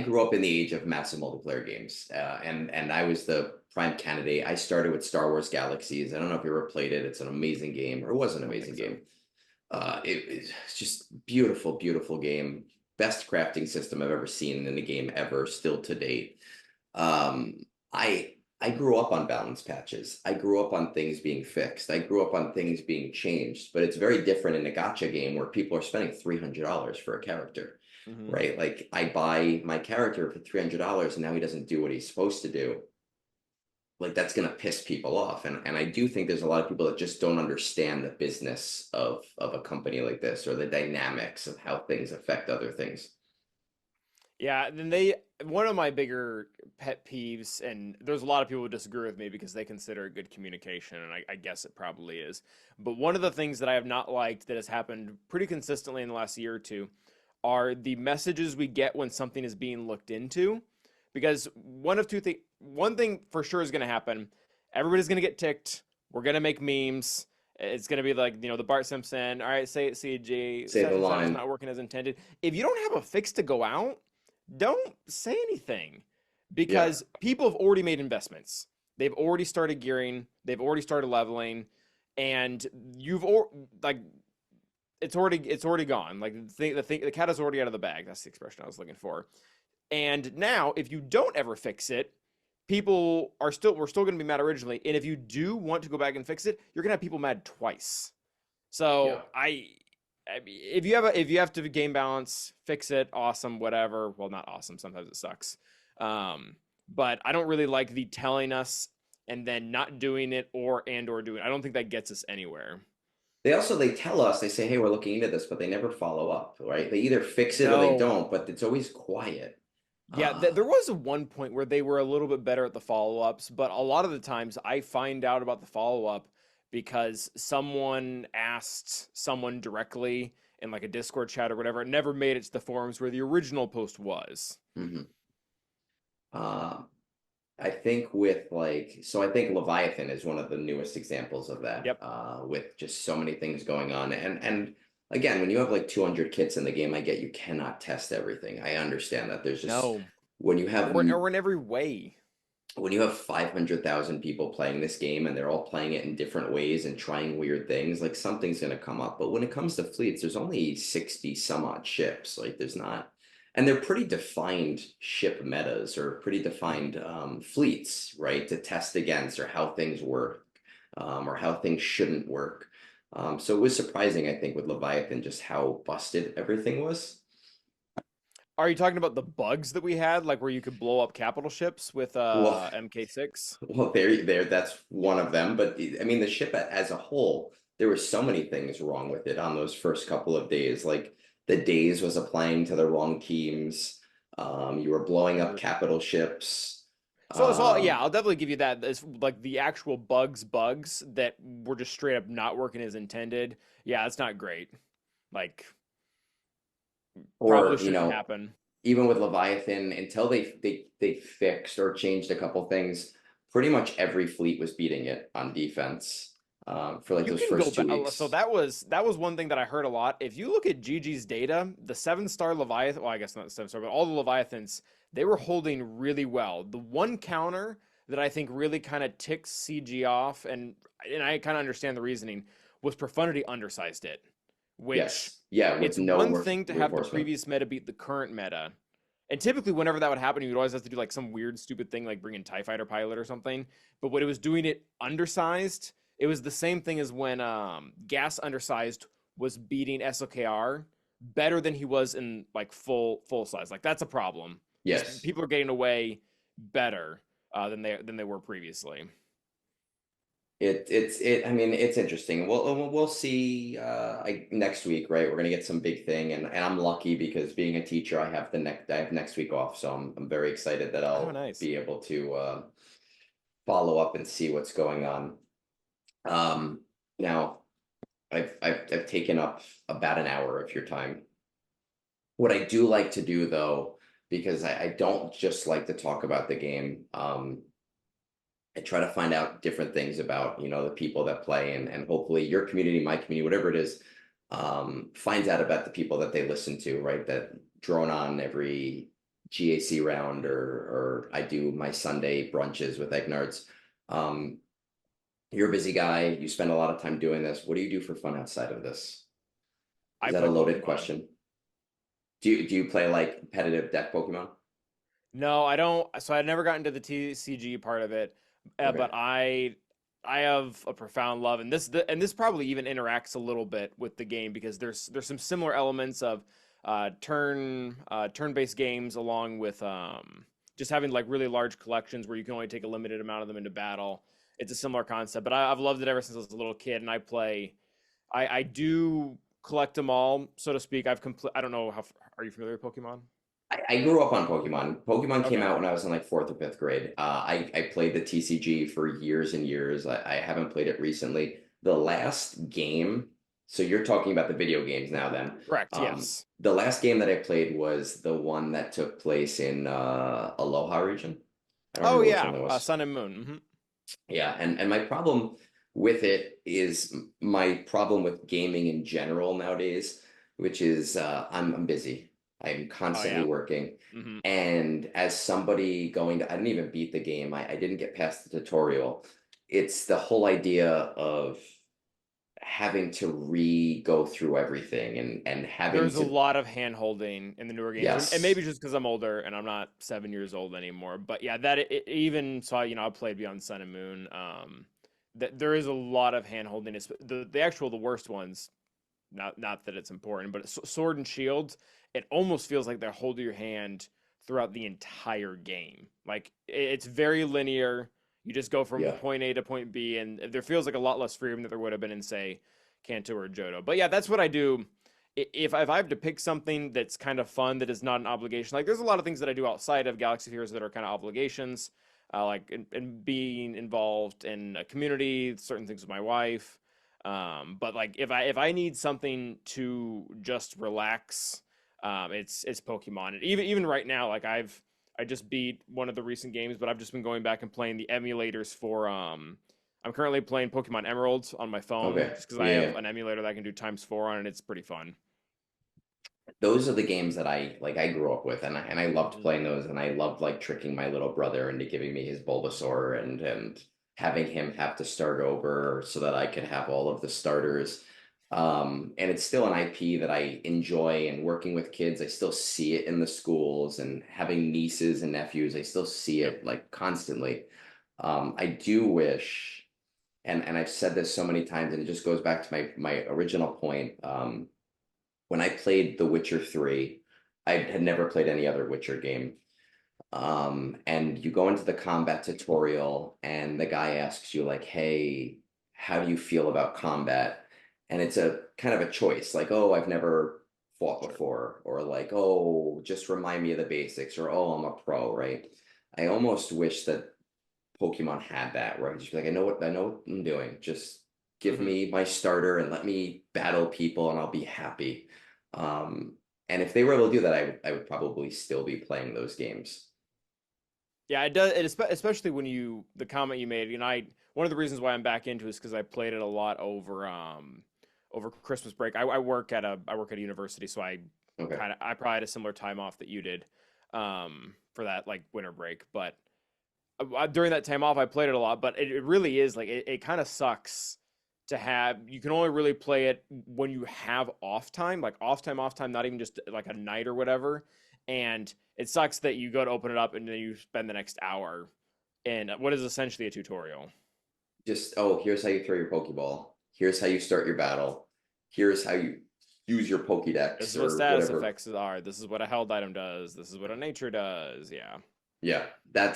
grew up in the age of massive multiplayer games, and I was the prime candidate. I started with Star Wars Galaxies. I don't know if you ever played it. It's an amazing game, or was an I don't amazing think so. game. It's just beautiful, beautiful game. Best crafting system I've ever seen in a game ever, still to date. Um, I grew up on balance patches. I grew up on things being fixed. I grew up on things being changed. But it's very different in a gacha game where people are spending $300 for a character, Hmm. right? Like I buy my character for $300 and now he doesn't do what he's supposed to do. Like that's gonna piss people off. And I do think there's a lot of people that just don't understand the business of a company like this or the dynamics of how things affect other things. Yeah, then one of my bigger pet peeves, and there's a lot of people who disagree with me because they consider it good communication, and I guess it probably is. But one of the things that I have not liked that has happened pretty consistently in the last year or two are the messages we get when something is being looked into. Because one of two things, one thing for sure is going to happen. Everybody's going to get ticked. We're going to make memes. It's going to be like, the Bart Simpson, all right, say it, CG, Say such the and such is line. not working as intended. If you don't have a fix to go out, don't say anything Yeah. because people have already made investments. They've already started gearing, they've already started leveling, and like it's already gone. Like the cat is already out of the bag. That's the expression I was looking for. And now, if you don't ever fix it, we're still going to be mad originally. And if you do want to go back and fix it, you're going to have people mad twice. Yeah. So I mean, if you have to game balance, fix it, awesome, whatever. Well, not awesome. Sometimes it sucks. But I don't really like the telling us and then not doing it or doing it. I don't think that gets us anywhere. They tell us, they say, hey, we're looking into this, but they never follow up, right? They either fix it or they No. don't, but it's always quiet. Yeah, Uh there was a one point where they were a little bit better at the follow-ups, but a lot of the times I find out about the follow-up because someone asked someone directly in like a Discord chat or whatever. It never made it to the forums where the original post was. mhm. Uh, I think with like, so I think Leviathan is one of the newest examples of that, Yep. with just so many things going on. And again, when you have like 200 kits in the game, I get you cannot test everything. I understand that. There's just No. when you have Or in every way. 500,000 people playing this game and they're all playing it in different ways and trying weird things, like something's going to come up. But when it comes to fleets, there's only 60 some odd ships. Like there's not, and they're pretty defined ship metas or pretty defined fleets, right? To test against or how things work, or how things shouldn't work. So it was surprising, I think, with Leviathan, just how busted everything was. Are you talking about the bugs that we had, like where you could blow up capital ships with Well, MK6? Well, there, that's one of them. But I mean, the ship as a whole, there were so many things wrong with it on those first couple of days. Like the days was applying to the wrong teams. You were blowing up Agreed. capital ships. So it's all, yeah, Um, I'll definitely give you that. It's like the actual bugs that were just straight up not working as intended. Yeah, it's not great. Like probably or shouldn't happen. even with Leviathan, until they fixed or changed a couple things, pretty much every fleet was beating it on defense. For like You those can go first two back. So weeks. that was one thing that I heard a lot. If you look at GG's data, the 7-star Leviathan, well, I guess not 7-star, but all the Leviathans, they were holding really well. The one counter that I think really kind of ticks CG off, and I kind of understand the reasoning, was Profundity undersized it, which Yes, yeah, with it's no one thing to have the reinforcement. previous meta beat the current meta. And typically, whenever that would happen, you would always have to do like some weird, stupid thing, like bring in TIE Fighter pilot or something. But when it was doing it undersized, it was the same thing as when Gas undersized was beating SOKR better than he was in like full size. Like that's a problem. Just Yes. people are getting away better than they were previously. I mean, it's interesting. We'll see next week, right? We're gonna get some big thing, and I'm lucky because being a teacher, I have next week off, so I'm very excited that Oh, I'll nice. be able to follow up and see what's going on. Um, Now I've taken up about an hour of your time. What I do like to do though, because I don't just like to talk about the game, I try to find out different things about, the people that play and hopefully your community, my community, whatever it is, finds out about the people that they listen to, right? That drone on every GAC round or I do my Sunday brunches with Egnards. Um, you're a busy guy. You spend a lot of time doing this. What do you do for fun outside of this? Is I that a play loaded Pokemon. question? Do you play like competitive deck Pokemon? No, I don't. So I never got into the TCG part of it, Okay. but I have a profound love, and this probably even interacts a little bit with the game because there's some similar elements of turn-based games along with just having like really large collections where you can only take a limited amount of them into battle. It's a similar concept, but I've loved it ever since I was a little kid, and I do collect them all, so to speak. I don't know are you familiar with Pokemon? I grew up on Pokemon. Pokemon came Okay. out when I was in like fourth or fifth grade. I played the TCG for years and years. I haven't played it recently. The last game, so you're talking about the video games now then. Correct, yes. The last game that I played was the one that took place in Aloha region. I don't Oh remember which one yeah, that was. Sun and Moon. Yeah, and my problem with it is my problem with gaming in general nowadays, which is I'm busy. I'm Oh constantly yeah. working. hmm And as somebody I didn't even beat the game. I didn't get past the tutorial. It's the whole idea of having to re-go through everything and having There's a to, lot of hand holding in the newer games, and maybe yes, just because I'm older and I'm not 7 years old anymore. But yeah, even so, I played Beyond Sun and Moon. That there is a lot of hand holding. It's the worst ones. Not that it's important, but Sword and Shield, it almost feels like they're holding your hand throughout the entire game. Like it's very linear. You just go from yeah. point A to point B, and there feels like a lot less freedom that there would have been in, say, Kanto or Johto. But yeah, that's what I do. If I have to pick something that's kind of fun that is not an obligation, like there's a lot of things that I do outside of Galaxy of Heroes that are kind of obligations, like in being involved in a community, certain things with my wife. But like if I need something to just relax, it's Pokemon. And even right now, like I just beat one of the recent games, but I've just been going back and playing the emulators for I'm currently playing Pokemon Emerald on my phone Okay. just because I Yeah, have yeah. an emulator that I can do times four on, and it's pretty fun. Those are the games that I grew up with and I loved Mhm. playing those and I loved like tricking my little brother into giving me his Bulbasaur and having him have to start over so that I could have all of the starters. And it's still an IP that I enjoy and working with kids, I still see it in the schools and having nieces and nephews, I still see Yep. it like constantly. I do wish, and I've said this so many times, and it just goes back to my original point. When I played The Witcher 3, I had never played any other Witcher game. And you go into the combat tutorial, and the guy asks you, like, hey, how do you feel about combat? And it's a kind of a choice, like, oh, I've never fought Sure. before, or like, oh, just remind me of the basics, or oh, I'm a pro, right? I almost wish that Pokemon had that, where I could just be like, I know what I'm doing. Just give hmm me my starter and let me battle people and I'll be happy. Um, and if they were able to do that, I would probably still be playing those games. Yeah, it does. Especially when the comment you made. One of the reasons why I'm back into it is because I played it a lot over Christmas break. I work at a university, so Okay. I probably had a similar time off that you did, for that like winter break. But during that time off, I played it a lot. But it really is like it kind of sucks to have. You can only really play it when you have off time, not even just like a night or whatever. And it sucks that you go to open it up and then you spend the next hour in what is essentially a tutorial. Just, oh, here's how you throw your Pokeball. Here's how you start your battle. Here's how you use your This Pokédex is what or status whatever. effects are. This is what a held item does. This is what a nature does. Yeah. Yeah,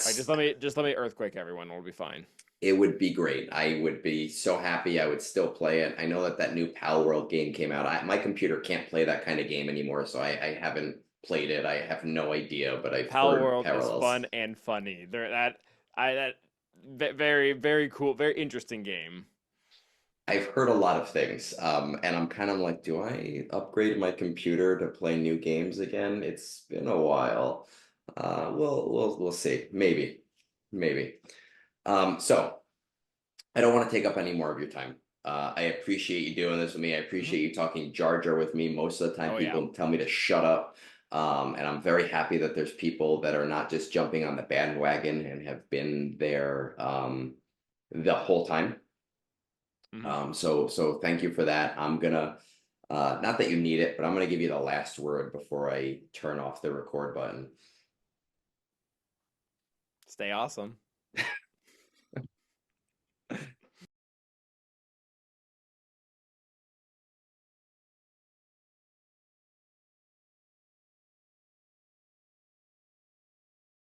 Like that's just let me earthquake everyone. We'll be fine. It would be great. I would be so happy. I would still play it. I know that that new Pal World game came out. My computer can't play that kind of game anymore, so I haven't played it. I have no idea, but I've Pal heard World is parallels. fun and funny. There that I that very very cool, very interesting game. I've heard a lot of things, and I'm kind of like, do I upgrade my computer to play new games again? It's been a while. We'll see. Maybe, maybe. So I don't want to take up any more of your time. I appreciate you doing this with me. I Hmm. appreciate you talking Jar Jar with me. Most of the time, Oh yeah. people tell me to shut up. And I'm very happy that there's people that are not just jumping on the bandwagon and have been there the whole time. Hmm. So thank you for that. I'm gonna not that you need it, but I'm gonna give you the last word before I turn off the record button. Stay awesome.